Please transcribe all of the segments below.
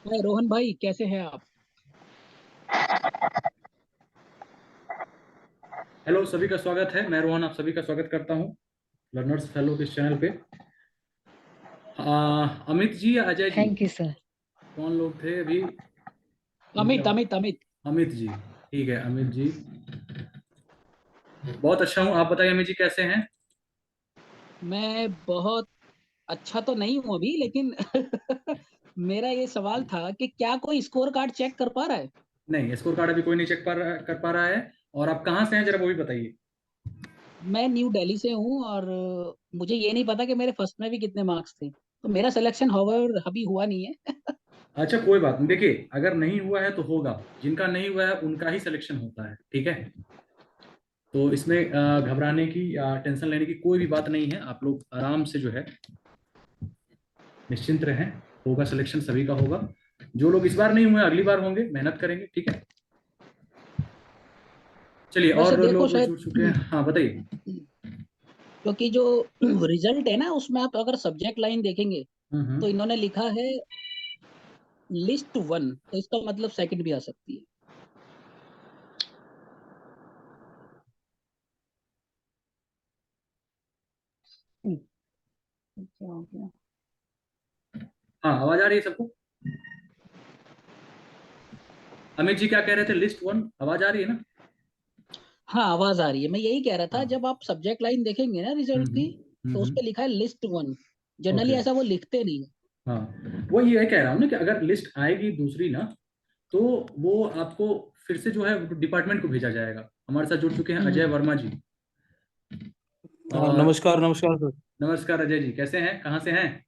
हाय रोहन भाई, कैसे हैं आप? हेलो, सभी का स्वागत है। मैं रोहन आप सभी का स्वागत करता हूँ लर्नर्स फेलो के इस चैनल पे। अमित जी या Ajay ji, thank you sir. कौन लोग थे अभी इनके? अमित अमित अमित। अमित जी, ठीक है। अमित जी, बहुत अच्छा हूँ। आप बताइए अमित जी, कैसे हैं? मैं बहुत अच्छा तो नहीं हूं अभी, लेकिन मेरा ये सवाल था कि क्या कोई स्कोर कार्ड चेक कर पा रहा है? नहीं, स्कोर कार्ड अभी कोई नहीं चेक कर पा रहा है। और आप कहाँ से हैं, जरा वो भी बताइए। मैं न्यू दिल्ली से हूँ और मुझे ये नहीं पता कि मेरे फर्स्ट में भी कितने मार्क्स थे, तो मेरा सिलेक्शन होवर अभी हुआ नहीं है। अच्छा, कोई बात नहीं। देखिए, अगर नहीं हुआ है तो होगा। जिनका नहीं हुआ है उनका ही सिलेक्शन होता है, ठीक है। तो इसमें घबराने की या टेंशन लेने की कोई भी बात नहीं है। आप लोग आराम से जो है निश्चिंत रहें। होगा, सिलेक्शन सभी का होगा। जो लोग इस बार नहीं हुए अगली बार होंगे, मेहनत करेंगे, ठीक है। चलिए, वैसे और देखो लोग शायद जुड़ चुके हैं, हाँ बताइए। क्योंकि जो रिजल्ट है ना, उसमें आप अगर सब्जेक्ट लाइन देखेंगे तो हम्म। इन्होंने लिखा है लिस्ट वन, तो इसका मतलब सेकंड भी आ सकती है। क्या हो गया? हाँ, आवाज आ रही है सबको? अमित जी क्या कह रहे थे? लिस्ट वन, आवाज आ रही है ना? हाँ, आवाज आ रही है। मैं यही कह रहा था, हाँ। जब आप सब्जेक्ट लाइन देखेंगे ना रिजल्ट की, तो उस पे लिखा है लिस्ट वन। Generally okay. ऐसा वो लिखते नहीं है। हाँ, वो ये कह रहा हूँ ना कि अगर लिस्ट आएगी दूसरी ना, तो वो आपको फिर से जो है डिपार्टमेंट को भेजा जाएगा। हमारे साथ जुड़ चुके हैं अजय हम्म। वर्मा जी। और नमस्कार नमस्कार सर। नमस्कार अजय जी, कैसे हैं, कहाँ से हैं?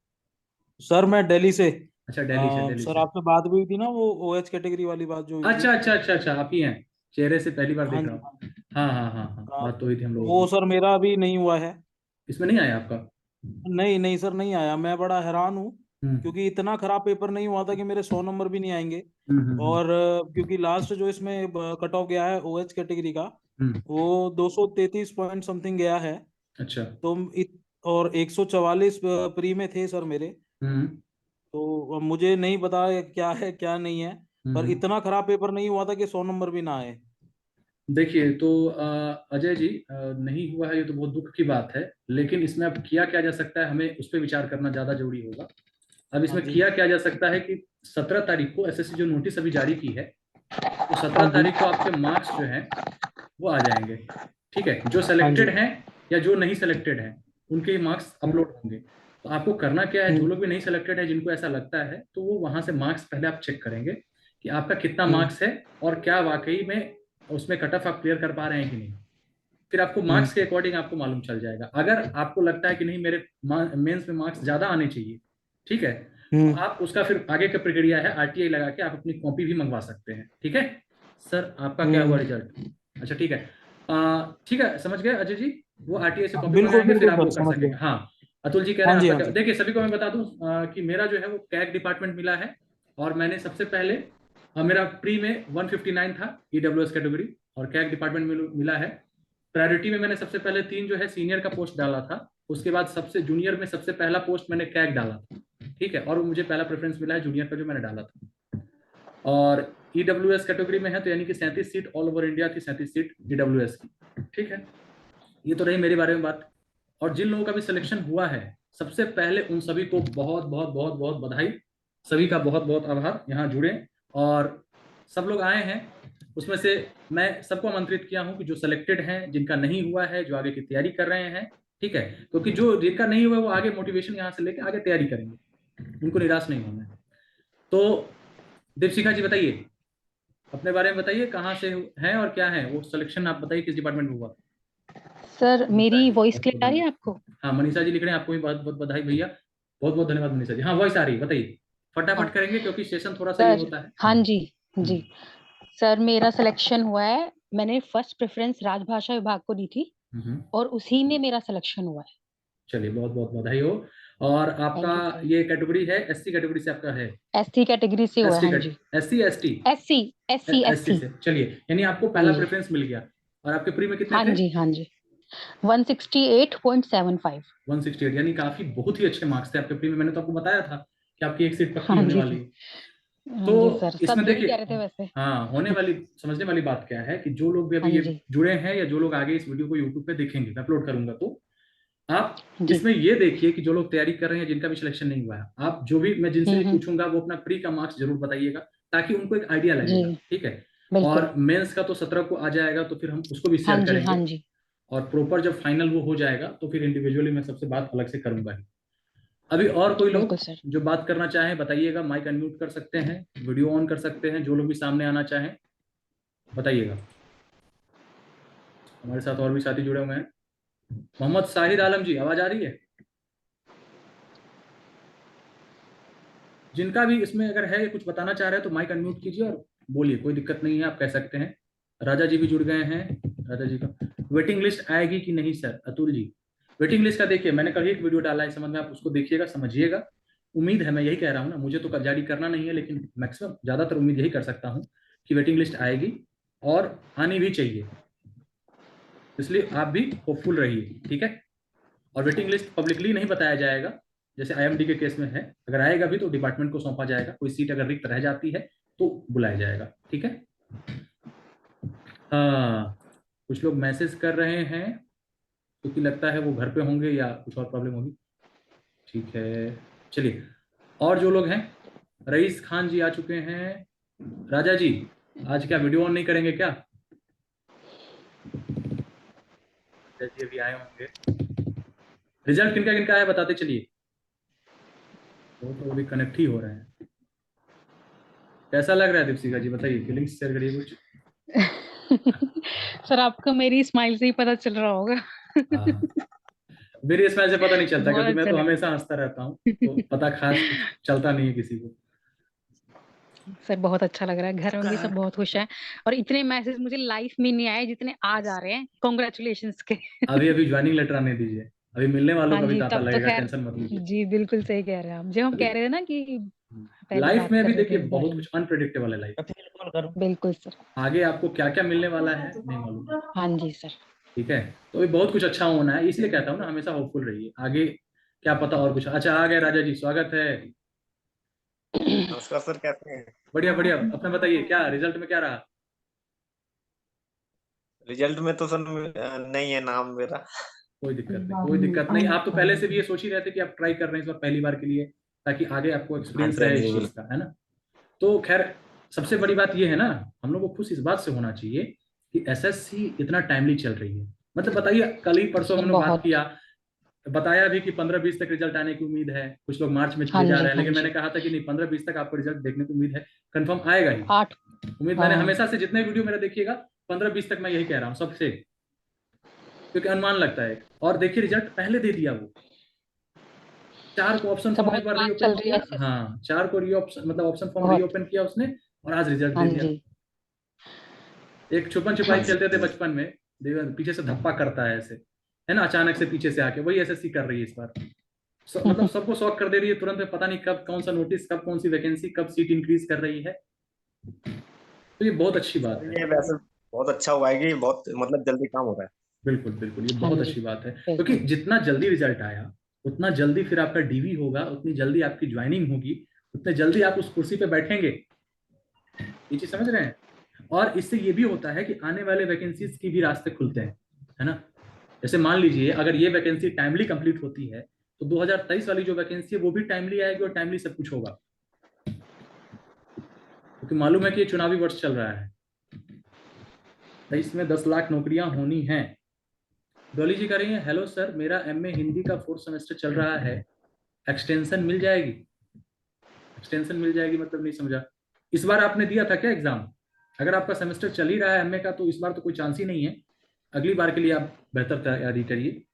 सर मैं दिल्ली से। अच्छा, दिल्ली से, दिल्ली सर से। आपसे बात भी हुई थी ना, वो ओएच कैटेगरी वाली बात जो हुई थी। अच्छा अच्छा अच्छा अच्छा, आप ही हैं। चेहरे से पहली बार हाँ देख रहा जी हाँ हूँ। जी। हाँ हाँ हाँ हाँ, बात तो हुई थी हम लोगों वो की। सर मेरा अभी नहीं हुआ है। इसमें नहीं आया आपका? नहीं नहीं सर, नहीं आया। मैं बड़ा हैरान हूँ, हम्म क्योंकि इतना खराब पेपर नहीं हुआ था कि मेरे 100 नंबर भी नहीं आएंगे। हम्म। और क्योंकि लास्ट जो इसमें कट ऑफ गया है ओएच कैटेगरी का, हम्म। वो 233 पॉइंट समथिंग गया है। अच्छा। तो और 144 प्री में थे सर मेरे। हम्म तो अब मुझे नहीं पता है क्या है क्या नहीं है। पर हम्म। इतना खराब पेपर नहीं हुआ था कि 100 नंबर भी ना आए। देखिए, तो अजय जी, नहीं हुआ है ये तो बहुत दुख की बात है। लेकिन इसमें अब किया क्या जा सकता है, हमें उस पर विचार करना ज्यादा जरूरी होगा। अब हाँ इसमें जी किया क्या जा सकता है कि 17 तारीख को एसएससी जो नोटिस अभी जारी की है, तो हाँ सत्रह जी तारीख को आपके मार्क्स जो हैं वो आ जाएंगे। ठीक है, जो हाँ सेलेक्टेड जी। हैं या जो नहीं सेलेक्टेड हैं, उनके मार्क्स हम्म, अपलोड होंगे। तो आपको करना क्या है, जो हम्म, लोग भी नहीं सेलेक्टेड है, जिनको ऐसा लगता है, तो वो वहां से मार्क्स पहले आप चेक करेंगे कि आपका कितना हम्म, मार्क्स है और क्या वाकई में उसमें कट ऑफ आप क्लियर कर पा रहे हैं कि नहीं। फिर आपको हम्म, मार्क्स के अकॉर्डिंग आपको मालूम चल जाएगा। अगर आपको लगता है कि नहीं, मेरे मेंस में मार्क्स ज्यादा आने चाहिए, ठीक है, तो हम्म, आप उसका फिर आगे का प्रक्रिया है, आरटीआई लगा के आप अपनी कॉपी भी मंगवा सकते हैं, ठीक है। सर, आपका क्या हुआ हम्म। रिजल्ट? अच्छा, ठीक है। ठीक है, समझ गए अजय जी। वो आरटीआई से कॉपी बिल्कुल मंगाएंगे, फिर बिल्कुल आप सर, वो कर समझ सकेंगे। गया। हाँ। अतुल जी कह रहे हाँ हैं जी आपका हाँ क्या? जी। देखिए, सभी को मैं बता दूं कि मेरा जो है वो कैग डिपार्टमेंट मिला है। और मैंने सबसे पहले मेरा प्री में 159 था, ईडब्ल्यूएस कैटेगरी। और कैग डिपार्टमेंट में मिला है। प्रायोरिटी में मैंने सबसे पहले 3 जो है सीनियर का पोस्ट डाला था। उसके बाद सबसे जूनियर में सबसे पहला पोस्ट मैंने कैग डाला था, ठीक है। और मुझे पहला प्रेफरेंस मिला है जूनियर का, जो मैंने डाला था। और ईडब्ल्यूएस कैटेगरी में है, तो यानी कि 37 सीट ऑल ओवर इंडिया थी, 37 सीट ईडब्ल्यूएस की, ठीक है। ये तो रही मेरे बारे में बात। और जिन लोगों का भी सिलेक्शन हुआ है, सबसे पहले उन सभी को बहुत बहुत बहुत बहुत बधाई। सभी का बहुत बहुत आभार, यहाँ जुड़े और सब लोग आए हैं। उसमें से मैं सबको आमंत्रित किया हूं कि जो सिलेक्टेड हैं, जिनका नहीं हुआ है, जो आगे की तैयारी कर रहे हैं, ठीक है। क्योंकि जो जिनका नहीं हुआ है, वो आगे मोटिवेशन यहाँ से लेके आगे तैयारी करेंगे। उनको निराश नहीं होना है। तो दीपशिखा जी बताइए, अपने बारे में बताइए, कहाँ से हैं और क्या है वो सिलेक्शन, आप बताइए किस डिपार्टमेंट में हुआ। सर मनीषा मेरी जी, वॉइस बहुत बहुत क्लियर आ रही धन्यवाद। है आपको? हाँ, मनीषा जी लिख रहे हैं, आपको भी बहुत बहुत बधाई भैया। बहुत बहुत धन्यवाद मनीषा जी। हाँ, वॉइस आ रही है, बताइए। हाँ फटाफट करेंगे क्योंकि सेशन थोड़ा सा ये सर। होता है। हाँ जी हम्म, जी। सर मेरा सिलेक्शन हुआ है। मैंने फर्स्ट प्रेफरेंस राजभाषा विभाग को दी थी, हम्म। और उसी में मेरा सिलेक्शन हुआ है। चलिए, बहुत बहुत बधाई हो। और आपका थैंक यू सर। ये कैटेगरी है, एससी कैटेगरी से आपका है? एससी कैटेगरी से हुआ है, एसटी हाँ कैट जी। SC ST? SC SC SC SC. से, चलिए, यानी आपको हाँ पहला जी प्रेफरेंस मिल गया। और आपके प्री में कितने हाँ थे? जी हाँ जी। 168.75। 168, यानी काफी बहुत ही अच्छे मार्क्स थे आपके प्री में। मैंने तो आपको बताया था कि आपकी एक सीट पक्की हाँ होने जी वाली सर। है। हाँ जी तो सर, सब इसमें यही देखिए, कह रहे थे वैसे। हाँ, होने वाली समझने वाली बात क्या है कि जो लोग भी हाँ अभी ये जी, जुड़े हैं या जो लोग आगे इस वीडियो को यूट्यूब पे देखेंगे, मैं अपलोड करूंगा, तो आप जी। इसमें ये देखिए कि जो लोग तैयारी कर रहे हैं, जिनका भी सिलेक्शन नहीं हुआ है, आप जो भी, मैं जिनसे भी हुँ। पूछूंगा वो अपना प्री का मार्क्स जरूर बताइएगा, ताकि उनको एक आइडिया जी, लगेगा, ठीक है। बिल्कुल। और मेंस का तो 17 को आ जाएगा, तो फिर हम उसको भी हाँ शेयर जी, हाँ करेंगे। जी, और प्रॉपर जब फाइनल वो हो जाएगा तो फिर इंडिविजुअली मैं सबसे बात अलग से करूंगा ही। अभी और कोई लोग बिल्कुल सर। जो बात करना चाहें बताइएगा, माइक अनम्यूट कर सकते हैं, वीडियो ऑन कर सकते हैं, जो लोग भी सामने आना चाहें बताइएगा। हमारे साथ और भी साथी जुड़े हुए हैं। मोहम्मद साहिद आलम जी, आवाज आ रही है? जिनका भी इसमें अगर है कुछ बताना चाह रहे हैं तो माइक अनम्यूट कीजिए और बोलिए, कोई दिक्कत नहीं है, आप कह सकते हैं। राजा जी भी जुड़ गए हैं। राजा जी का वेटिंग लिस्ट आएगी कि नहीं sir? Atul ji, waiting list का देखिए, मैंने कल ही एक वीडियो डाला है, समझ में, आप उसको देखिएगा, समझिएगा। उम्मीद है, मैं यही कह रहा हूँ ना, मुझे तो जारी करना नहीं है, लेकिन मैक्सिमम ज्यादातर उम्मीद यही कर सकता हूँ कि वेटिंग लिस्ट आएगी और आनी भी चाहिए, इसलिए आप भी होपफुल रहिए, ठीक है। और वेटिंग लिस्ट पब्लिकली नहीं बताया जाएगा, जैसे आईएमडी के केस में है। अगर आएगा भी तो डिपार्टमेंट को सौंपा जाएगा, कोई सीट अगर रिक्त रह जाती है तो बुलाया जाएगा, ठीक है। हाँ, कुछ लोग मैसेज कर रहे हैं, क्योंकि लगता है वो घर पे होंगे या कुछ और प्रॉब्लम होगी, ठीक है। चलिए, और जो लोग हैं, रईस खान जी आ चुके हैं। राजा जी, आज क्या वीडियो ऑन नहीं करेंगे क्या? राजा जी अभी आए होंगे। रिजल्ट किनका किनका आया बताते चलिए, वो तो अभी कनेक्ट ही हो रहे हैं। कैसा लग रहा है दीपशिका जी, बताइए, फीलिंग्स शेयर करिए कुछ। सर, आपको मेरी स्माइल से ही पता चल रहा होगा। हाँ, मेरी इसमें से पता नहीं चलता, बहुत क्योंकि मैं अच्छा तो लग हमेशा हंसता रहता हूँ, तो पता खास कुछ चलता नहीं है किसी को। सर, बहुत अच्छा लग रहा है। घर में भी सब बहुत खुश हैं और इतने मैसेज मुझे लाइफ में नहीं आए जितने आज आ रहे हैं, कांग्रेचुलेशंस के। अभी अभी ज्वाइनिंग लेटर आने दीजिए, अभी मिलने वालों हाँ का भी जी, तांता तब तो लगेगा, खैर। टेंशन मत लीजिए। जी, बिल्कुल सही कह रहे हैं आप। जो हम अभी कह रहे थे ना कि पहले लाइफ बात में कर अभी रहे थे देखिए इस बहुत बारे में। कुछ अनप्रिडिक्टेबल है लाइफ। बिल्कुल सर। आगे आपको क्या क्या मिलने वाला है नहीं मालूम, हाँ जी सर। ठीक है। तो अभी बहुत कुछ अच्छा होना है, इसलिए कहता हूँ ना, हमेशा होपफुल रहिए, आगे क्या पता और कुछ। अच्छा, आ गए राजा जी, स्वागत है। नमस्कार सर, कैसे हैं? बढ़िया बढ़िया, अपना बताइए, क्या रिजल्ट में क्या रहा? रिजल्ट में तो सर नहीं है नाम मेरा। कोई दिक्कत नहीं, कोई दिक्कत नहीं। आप तो पहले से भी ये सोच ही रहे थे कि आप ट्राई कर रहे हैं इस बार पहली बार के लिए, ताकि आगे आपको हाँ एक्सपीरियंस जी, हाँ रहे जी, इस चीज का, है ना। तो खैर, सबसे बड़ी बात ये है ना, हम लोग को खुश इस बात से होना चाहिए कि एसएससी इतना टाइमली चल रही है। मतलब बताइए, कल ही परसों सर हमने बात बहुत। किया, बताया भी कि 15-20 तक रिजल्ट आने की उम्मीद है, कुछ लोग मार्च में हाँ चले जा जी, रहे हैं, हाँ लेकिन मैंने जी। कहा था कि नहीं, 15-20 तक आपको रिजल्ट देखने की उम्मीद है, कंफर्म आएगा ही। 8। उम्मीद मैंने हाँ। हमेशा से, जितने वीडियो मेरा देखिएगा, 15-20 तक मैं यही कह रहा हूँ सबसे, क्योंकि अनुमान लगता है। और देखिए, रिजल्ट पहले दे दिया वो, 4 को ऑप्शन सर फॉर्म ने बहुत एक बार फास्ट रीओपन चल रही है किया, एसएससी। हाँ, 4 को रीऑप्शन, मतलब ऑप्शन फॉर्म बहुत। रीओपन किया उसने, और आज रिजल्ट हाँ दे दिया। जी। एक छुपन छुपाई खेलते थे बचपन में, देखो पीछे से धप्पा करता है ऐसे, है ना, अचानक से पीछे से आके, वही एसएससी कर रही है इस बार। मतलब सबको शॉक कर दे रही है तुरंत में, पता नहीं कब कौन सा नोटिस, कब कौन सी वैकेंसी, कब सीट इंक्रीज कर रही है। तो ये बहुत अच्छी बात सर है। ये वैसे बहुत अच्छा हुआ है कि बहुत मतलब जल्दी काम हो रहा है। बिल्कुल बिल्कुल, ये हाँ बहुत जी, अच्छी बात है, क्योंकि बिल्कुल। जितना जल्दी रिजल्ट आया, उतना जल्दी फिर आपका डीवी होगा, उतनी जल्दी आपकी ज्वाइनिंग होगी, उतने जल्दी आप उस कुर्सी पे बैठेंगे। ये चीज समझ रहे हैं? और इससे ये भी होता है कि आने वाले वैकेंसीज की भी रास्ते खुलते हैं, है ना। जैसे मान लीजिए, अगर ये वैकेंसी टाइमली कंप्लीट होती है, तो 2023 वाली जो वैकेंसी है वो भी टाइमली आएगी और टाइमली सब कुछ होगा, क्योंकि मालूम है कि ये चुनावी वर्ष चल रहा है। 23 में 10 लाख नौकरियां होनी हैं। डॉली जी कह रही है, हेलो सर, मेरा एमए हिंदी का 4th सेमेस्टर चल रहा है, एक्सटेंशन मिल जाएगी? एक्सटेंशन मिल जाएगी मतलब नहीं समझा। इस बार आपने दिया था क्या एग्जाम? अगर आपका सेमेस्टर चल ही रहा है एमए का, तो इस बार तो कोई चांस ही नहीं है। अगली बार के लिए आप बेहतर तैयारी करिए।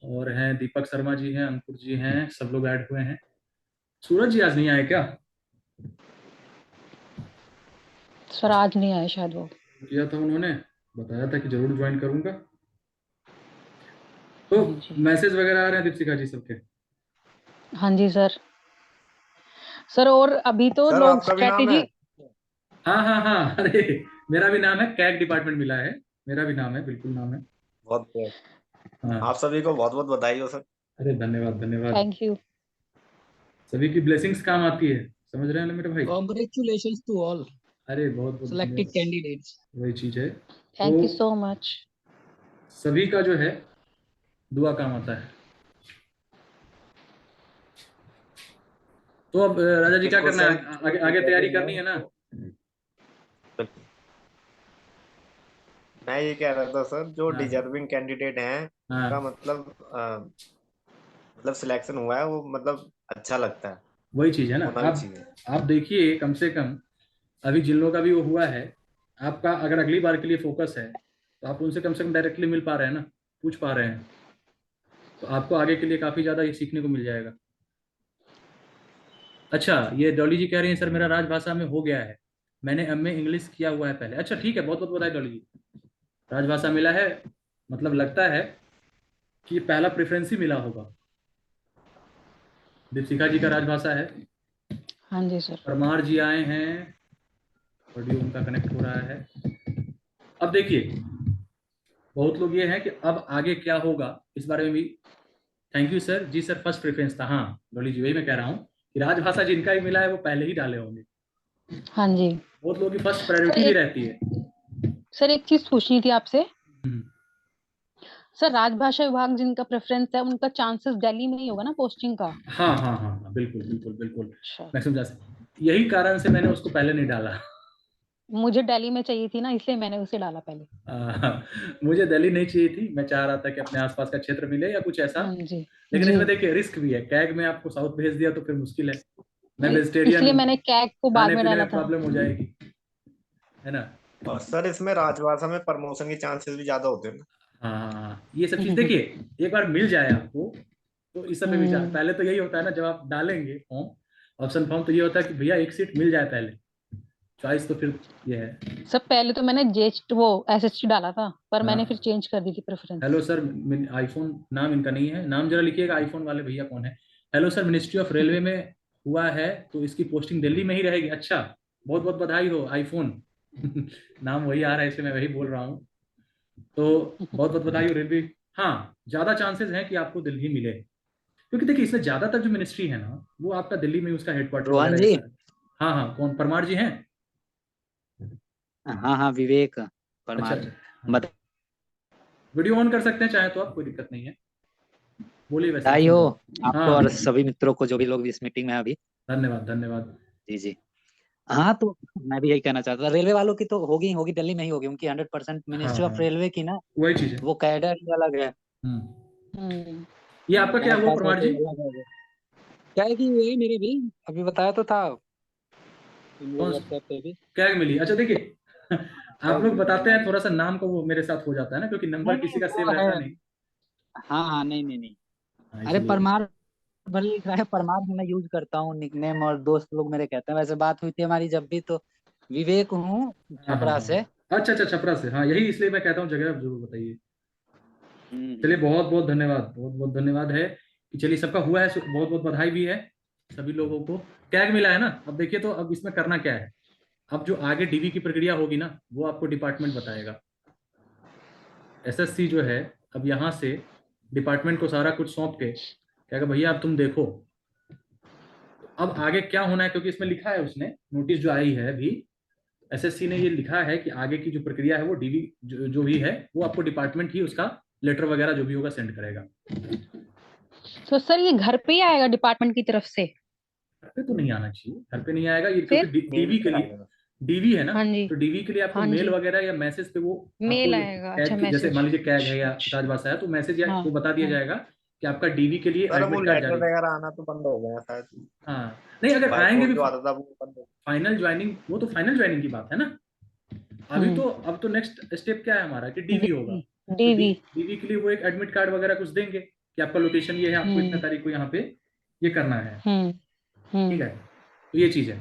और हैं दीपक शर्मा जी हैं, अंकुर जी हैं, सब लोग ऐड हुए हैं। सूरज जी आज नहीं आए क्या? सर आज नहीं आए शायद वो। किया था उन्होंने, बताया था कि जरूर ज्वाइन करूंगा। तो हाँ जी। मैसेज वगैरह आ रहे हैं दीपशिका जी सबके? हाँ जी सर। सर और अभी तो सर लोग आपका भी नाम है? स्ट्रेटेजी। हाँ हाँ हाँ, अरे मेरा भी नाम है, कैग डिपार्टमेंट मिला है, मेरा भी नाम है, बिल्कुल नाम है। बहुत बहुत। हाँ, आप सभी को बहुत बहुत बधाई हो सर। अरे धन्यवाद धन्यवाद। Thank you. सभी की ब्लेसिंग्स काम आती है, समझ रहे हैं ना मेरे भाई। Congratulations to all अरे बहुत बहुत selected धन्यवाद। candidates. वही चीज है, थैंक यू तो सो मच। सभी का जो है दुआ काम आता है। तो अब राजा जी क्या किसको करना सर? है, आगे आगे तैयारी करनी है ना। मैं ये कह रहा था सर, जो हाँ डिजर्विंग कैंडिडेट हैं उनका हाँ, मतलब सिलेक्शन हुआ है, वो मतलब अच्छा लगता है, वही चीज है ना। होना भी आप चाहिए। आप देखिए कम से कम अभी जिन लोगों का भी वो हुआ है, आपका अगर अगली बार के लिए फोकस है तो आप उनसे कम से कम डायरेक्टली मिल पा रहे हैं ना, पूछ पा रहे हैं, तो आपको आगे के लिए काफी ज्यादा ये सीखने को मिल जाएगा। अच्छा, ये डॉली जी कह रही हैं सर मेरा राजभाषा में हो गया है, मैंने एमए इंग्लिश किया हुआ है पहले। अच्छा ठीक है, बहुत बहुत बधाई डॉली जी, राजभाषा मिला है, मतलब लगता है कि ये पहला प्रेफरेंस ही मिला होगा। दीपशिखा जी का राजभाषा है। हाँ जी सर। परमार जी आए हैं, ऑडियो उनका कनेक्ट हो रहा है। अब देखिए बहुत लोग ये हैं कि अब आगे क्या होगा इस बारे में भी। Thank you sir ji, sir first preference था, हाँ डॉली जी वही मैं कह रहा हूँ कि राजभाषा जिनका ही मिला है वो पहले ही डाले होंगे। हाँ जी बहुत लोगों की फर्स्ट सर। प्रायोरिटी भी रहती है। सर एक चीज पूछनी थी आपसे। हम्म, सर राजभाषा विभाग जिनका प्रेफरेंस है उनका चांसेस दिल्ली में ही होगा ना पोस्टिंग का? हाँ हाँ हाँ हाँ, बिल्कुल बिल्कुल बिल्कुल। अच्छा। मैं समझा सकता, यही कारण से मैंने उसको पहले नहीं डाला। मुझे दिल्ली में चाहिए थी ना, इसलिए मैंने उसे डाला पहले। मुझे दिल्ली नहीं चाहिए थी, मैं चाह रहा था कि अपने आसपास का क्षेत्र मिले या कुछ ऐसा। हाँ जी लेकिन जी। इसमें देखिए रिस्क भी है, कैग में आपको साउथ भेज दिया तो फिर मुश्किल है, मैं वेजिटेरियन इसलिए हूँ, मैंने कैग को बाद खाने में पीने डाला में था। प्रॉब्लम हो जाएगी, है ना। और सर इसमें राजभाषा में प्रमोशन के चांसेस भी ज्यादा होते हैं ना। हाँ हाँ हाँ, ये सब चीज देखिए, एक बार मिल जाए आपको तो इस सब पे विचार, हम्म। पहले तो यही होता है ना जब आप डालेंगे फॉर्म, ऑप्शन फॉर्म, तो ये होता है कि भैया एक सीट मिल जाए पहले, चॉइस तो फिर ये है। सर पहले तो मैंने वो एसएसटी डाला था, पर मैंने फिर हाँ, चेंज कर दी थी हेलो प्रेफरेंस। सर, आईफोन नाम इनका नहीं है, नाम जरा लिखिएगा आईफोन वाले भैया कौन है। Hello sir, ministry of railway में हुआ है तो इसकी पोस्टिंग दिल्ली में ही रहेगी। अच्छा, बहुत बहुत बधाई हो आईफोन। नाम वही आ रहा है इसलिए मैं वही बोल रहा हूँ, तो बहुत बहुत बधाई हो रेलवे। हाँ, ज्यादा चांसेस हैं कि आपको दिल्ली मिले, क्योंकि देखिए इसमें ज्यादातर जो मिनिस्ट्री है ना वो आपका दिल्ली में ही उसका हेडक्वार्टर रोहन वगैरह जी। ऐसा है। हाँ हाँ, कौन, परमार जी हैं? हाँ हाँ, विवेक अच्छा परमार। अच्छा, हाँ, बधाई वीडियो ऑन कर सकते हैं चाहे तो आप, कोई दिक्कत नहीं है, बोलिए, वैसे मैं हो सुन रहा हूँ। आपको हाँ, और सभी मित्रों को जो भी लोग इस मीटिंग में हैं अभी। धन्यवाद धन्यवाद। जी जी। हाँ तो मैं भी यही कहना चाहता था, रेलवे वालों की तो होगी होगी, दिल्ली में ही होगी उनकी 100%। हाँ मिनिस्ट्री हाँ, ऑफ रेलवे की ना, वही चीज है। वो कैडर ही अलग है। हम्म, हम्म। ये आपका क्या मेरे हुआ पास है परमार तो जी? अलग है वो। क्या है कि ये मेरे भी अभी बताया तो था कौन व्हाट्सएप पे भी। क्या मिली? अच्छा देखिए, आप कैग लोग मिली है, बताते हाँ हैं जी। थोड़ा सा नाम को वो मेरे साथ हो जाता है ना, क्योंकि नहीं नंबर नहीं किसी का सेव वो है। रहता नहीं। हाँ हाँ, नहीं नहीं नहीं। हाँ, अरे इसलिए। परमार भले लिख रहा है, परमार भी मैं यूज करता हूँ निकनेम, और दोस्त लोग मेरे कहते हैं। वैसे बात हुई थी हमारी जब भी, तो विवेक हूँ हाँ हाँ छपरा हाँ, से। अच्छा अच्छा, छपरा से, हाँ यही इसलिए मैं कहता हूँ, जगह आप जरूर बताइए। चलिए, हम्म। बहुत बहुत धन्यवाद, बहुत बहुत धन्यवाद है कि चलिए सबका हुआ है, बहुत बहुत बधाई भी है सभी लोगों को। टैग मिला है ना, अब देखिए तो अब इसमें करना क्या है। अब जो आगे डीवी की प्रक्रिया होगी ना वो आपको डिपार्टमेंट बताएगा। एसएससी जो है अब यहाँ से डिपार्टमेंट को सारा कुछ सौंप के कहेगा भैया अब तुम देखो। तो अब आगे क्या होना है, क्योंकि इसमें लिखा है, उसने नोटिस जो आई है अभी, एसएससी ने ये लिखा है कि आगे की जो प्रक्रिया है वो डीवी जो भी है वो आपको डिपार्टमेंट ही उसका लेटर वगैरह जो भी होगा सेंड करेगा। तो सर ये घर पे ही आएगा डिपार्टमेंट की तरफ से? घर पे तो नहीं आना चाहिए, घर पे नहीं आएगा ये, क्योंकि फिर? डीवी मेल के पर लिए, आएगा। डीवी है ना, हाँ जी। तो डीवी के लिए आपको हाँ मेल जी, वगैरह या मैसेज पे वो आपको मेल आएगा। अच्छा, कैग की, जैसे मान मैसेज। लीजिए कैग है या राजभाषा है तो मैसेज या हाँ को बता दिया हाँ। जाएगा कि आपका डीवी के लिए सर वो एडमिट कार्ड लेटर जारी। वगैरह आना तो बंद हो गया शायद। हाँ, नहीं अगर बाय आएंगे पोस्ट भी जो आता था वो बंद हो फाइनल ज्वाइनिंग, वो तो फाइनल ज्वाइनिंग की बात है ना। अभी हम्म। तो अब तो नेक्स्ट स्टेप क्या है हमारा कि डीवी होगा। डीवी। तो डीवी। डीवी के लिए वो एक एडमिट कार्ड वगैरह कुछ देंगे कि आपका लोकेशन ये है, आपको इतने हम्म तारीख को यहाँ पे ये करना है। हम्म ठीक हम्म। है, तो ये चीज है,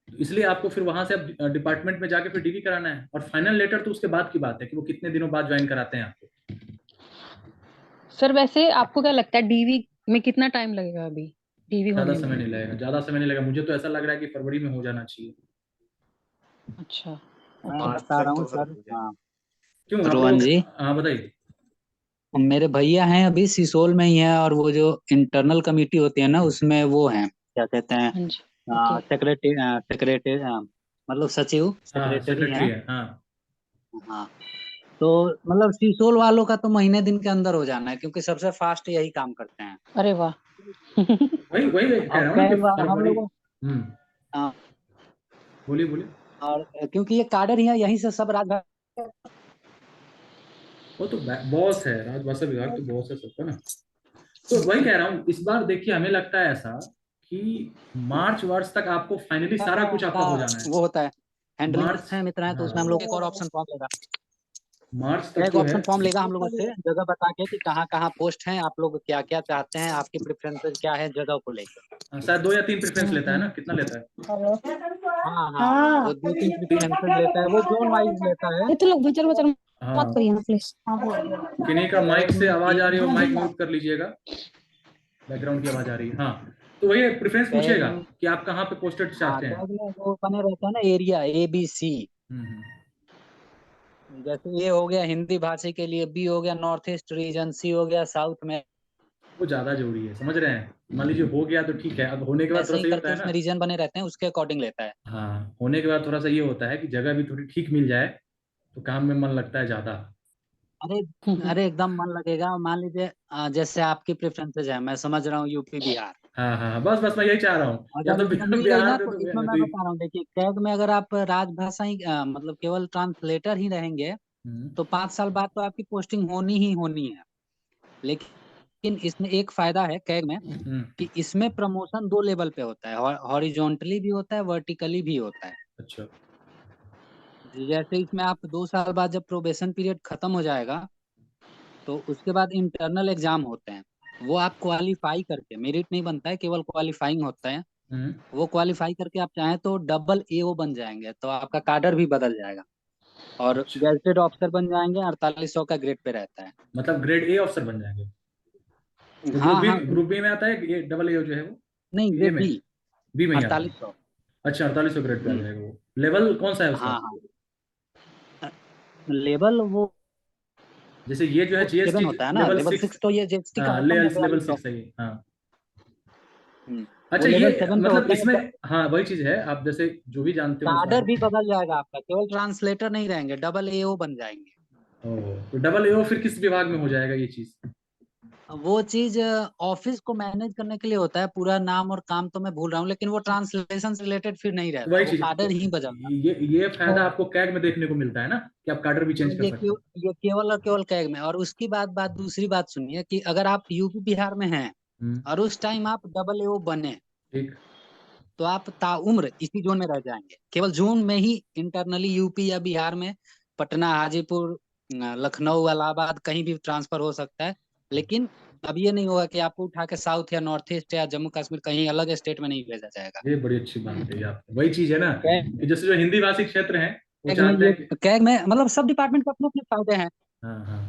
तो इसलिए आपको फिर वहां से अब डिपार्टमेंट में जाके फिर डीवी कराना है, और फाइनल लेटर तो उसके बाद की बात है कि वो कितने दिनों बाद ज्वाइन कराते हैं आपको। सर वैसे आपको क्या लगता है डीवी में कितना टाइम लगेगा अभी, डीवी ज्यादा होने समय में? नहीं लगेगा, ज्यादा समय नहीं लगेगा, मुझे तो ऐसा लग रहा है कि फरवरी में हो जाना चाहिए। अच्छा। मैं ओके। मार्च बता तक रहा हूँ तो सर सर। हो जाए। हाँ क्यों आप रोहन लोग, जी, हाँ बताइए। मेरे भैया हैं अभी सिसोल में ही है, और वो जो इंटरनल कमेटी होती है ना उसमें वो हैं, क्या कहते हैं, हाँ जी। ओके। सेक्रेटरी सेक्रेटरी मतलब सचिव हाँ सेक्रेटरी सेक्रेटरी हैं। है हाँ। हाँ, तो मतलब सिसोल वालों का तो महीने दिन के अंदर हो जाना है, क्योंकि सबसे फास्ट यही काम करते हैं। अरे वाह। वही वही मैं कह और रहा हूँ ना कि कैग फर्क हम बड़ी। लोग, बोलिए बोलिए। और क्योंकि ये काडर ही है, यहीं से सब राजभाषा। वो तो बॉस है, राजभाषा विभाग तो बॉस है सबका ना। तो वही कह रहा हूँ, इस बार देखिए हमें लगता है ऐसा कि मार्च वर्ष तक आपको फाइनली सारा कुछ आपका हो जाना है। वो होता है हैंडलिंग मार्च, है मित्र है, तो उसमें हम हाँ लोग एक और ऑप्शन फॉर्म लेगा, मार्च तक एक जो है। ऑप्शन फॉर्म लेगा हम लोगों से, जगह बता के कि कहाँ कहाँ पोस्ट हैं, आप लोग क्या क्या चाहते हैं, आपकी प्रेफरेंसेस क्या है जगह को लेकर। शायद 2 या 3 प्रेफरेंस लेता है ना, कितना लेता है? हाँ हाँ, वो हाँ, 2-3 प्रेफरेंसेस लेता है, वो जोन वाइज लेता है। ये तो लोग बचर बचर हाँ, मत करिए ना प्लीज। हाँ बोल। किन्हीं का माइक से आवाज आ रही हो, माइक एक म्यूट कर लीजिएगा, बैकग्राउंड की आवाज आ रही है। हाँ, तो वही प्रेफरेंस टैग पूछेगा में, कि आप कहाँ पे पोस्टेड हाँ चाहते हैं। टैग में वो बने रहते हैं ना एरिया ABC। हम्म। जैसे ये हो गया हिंदी भाषी के लिए, B हो गया नॉर्थ ईस्ट रीजन, C हो गया साउथ में, वो ज्यादा जरूरी है, समझ रहे हैं। मान लीजिए हो गया तो ठीक है, अब होने के बाद ऐसे थोड़ा ही सा ये होता करके है ना। उसमें रीजन बने रहते हैं, उसके अकॉर्डिंग लेता है। हाँ, होने के बाद थोड़ा सा ये होता है कि जगह भी थोड़ी ठीक मिल जाए तो काम में मन लगता है ज्यादा। अरे अरे एकदम मन लगेगा। मान लीजिए जैसे आपकी प्रेफरेंसेज है, मैं समझ रहा हूँ यूपी बिहार, हाँ हाँ हाँ, बस बस मैं यही चाह रहा हूँ, या अगर तो इसमें मिल गई बिहार ना दे तो दो इसमें या मैं तो बता रहा हूँ, देखिए टैग में अगर आप राजभाषा ही मतलब केवल ट्रांसलेटर ही रहेंगे, हम्म, तो 5 साल बाद तो आपकी पोस्टिंग होनी ही होनी है। लेकिन इसमें एक फायदा है कैग में, हम्म, कि इसमें प्रमोशन 2 लेवल पे होता है, हॉरिजॉन्टली भी होता है, वर्टिकली भी होता है। अच्छा जैसे इसमें आप 2 साल बाद जब प्रोबेशन पीरियड खत्म हो जाएगा, तो उसके बाद इंटरनल एग्जाम होते हैं, वो आप क्वालिफाई करके, मेरिट नहीं बनता है, केवल क्वालिफाइंग होता है। हम्म, वो क्वालिफाई करके आप चाहें तो डबल AO बन जाएंगे, तो आपका काडर भी बदल जाएगा, और अच्छा, गैजेटेड ऑफिसर बन जाएंगे, 4800 का ग्रेड पे रहता है। मतलब ग्रेड ए अफसर बन जाएंगे। वो हाँ हाँ, ग्रुप बी में आता है, ये डबल ए जो है वो नहीं ए ग्रेड में, बी में ही आता है। 4800। अच्छा, 4800 ग्रेड पे आ हम्म, जाएगा वो। लेवल कौन सा है उसका? हाँ हाँ, लेवल वो जैसे ये जो है 7 जीएसटी होता है ना, लेवल लेवल 6। 6 तो ये जीएसटी का हाँ, मतलब है लेवल 4200। 6 है ये, हाँ। वो अच्छा, लेवल ये 7 पे मतलब होता इसमें, है। हाँ वही चीज है, आप जैसे जो भी जानते हो काडर भी सारे। बदल जाएगा आपका, केवल ट्रांसलेटर नहीं रहेंगे, डबल AO बन जाएंगे। ओह, तो डबल ए फिर किस विभाग में हो जाएगा ये चीज? वो चीज ऑफिस को मैनेज करने के लिए होता है, पूरा नाम और काम तो मैं भूल रहा हूँ, लेकिन वो ट्रांसलेशन से रिलेटेड फिर नहीं तो रहता, वही वो चीज, काडर तो ही बदलता। ये फायदा आपको कैग में देखने को मिलता है ना, कि आप कार्डर भी चेंज कर ये सकते हैं। ये केवल और केवल कैग में। और उसकी बात दूसरी बात सुनिए, कि अगर आप यूपी बिहार में हैं हम्म, और उस टाइम आप डबल AO बने, ठीक। तो आप ताउम्र इसी जोन में रह जाएंगे, केवल जोन में ही इंटरनली यूपी या बिहार में, पटना, हाजीपुर, लखनऊ, इलाहाबाद कहीं भी ट्रांसफर हो सकता है। लेकिन अब ये नहीं होगा कि आपको उठा के साउथ या नॉर्थ ईस्ट या जम्मू कश्मीर कहीं अलग स्टेट में नहीं भेजा जाएगा। ये बड़ी अच्छी बात कही आपने, वही चीज है ना, कैग कि जैसे जो हिंदी भाषी क्षेत्र हैं वो में चाहते ये हैं कि, कैग में मतलब सब डिपार्टमेंट के अपने अपने फायदे हैं। हाँ हाँ,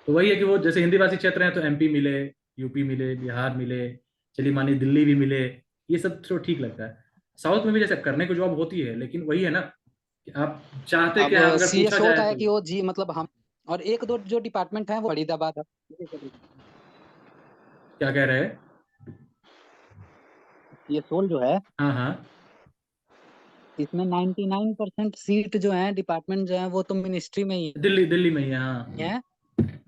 तो वही है कि वो जैसे हिंदी भाषी क्षेत्र हैं तो एमपी मिले, यूपी मिले, बिहार मिले, चलिए मानिए दिल्ली भी मिले, ये सब तो ठीक लगता है। साउथ में भी जैसे करने को जॉब होती है, लेकिन वही है ना कि आप चाहते अब क्या है, अगर पूछा CSO जाए होता है तो। कि वो जी मतलब हम, और एक दो जो डिपार्टमेंट है वो फरीदाबाद है। क्या कह रहे हैं? ये सोल जो है, हाँ हाँ, इसमें 99% सीट जो है डिपार्टमेंट जो है वो तो मिनिस्ट्री में ही दिल्ली दिल्ली में ही है, हाँ। है।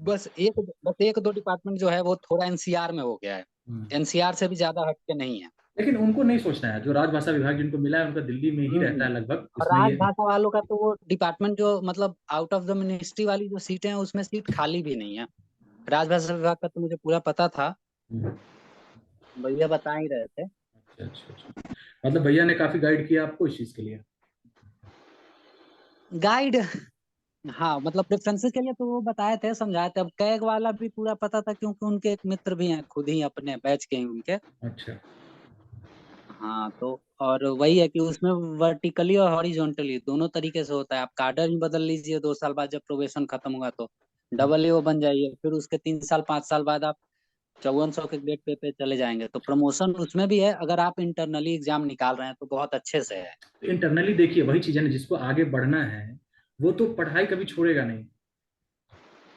बस एक दो डिपार्टमेंट जो है वो थोड़ा NCR में हो गया है, हम्म। NCR से भी ज्यादा हटके नहीं है। लेकिन उनको नहीं सोचना है, जो राजभाषा विभाग जिनको मिला है उनका दिल्ली में ही रहता है लगभग, और इसमें ये। राजभाषा वालों का तो वो डिपार्टमेंट जो मतलब आउट ऑफ द मिनिस्ट्री वाली जो सीटें हैं उसमें सीट खाली भी नहीं है। राजभाषा विभाग का तो मुझे पूरा पता था, हम्म, भैया बता ही रहे थे। अच्छा अच्छा अच्छा, मतलब भैया ने काफी गाइड किया आपको इस चीज के लिए। गाइड, हाँ मतलब प्रेफरेंसेस के लिए तो वो बताए थे, समझाए थे। अब कैग वाला भी पूरा पता था, क्योंकि उनके एक मित्र भी हैं, खुद ही अपने बैच के ही उनके। अच्छा, हाँ तो, और वही है कि उसमें वर्टिकली और हॉरिजॉन्टली दोनों तरीके से होता है। आप कार्डर भी बदल लीजिए 2 साल बाद, जब प्रोबेशन खत्म होगा तो डबल AO बन जाइए, फिर उसके 3 साल 5 साल बाद आप 5400 के ग्रेड पे चले जाएंगे, तो प्रमोशन उसमें भी है, अगर आप इंटरनली एग्जाम निकाल रहे हैं तो बहुत अच्छे से है। तो इंटरनली देखिए वही चीज है ना, जिसको आगे बढ़ना है वो तो पढ़ाई कभी छोड़ेगा नहीं।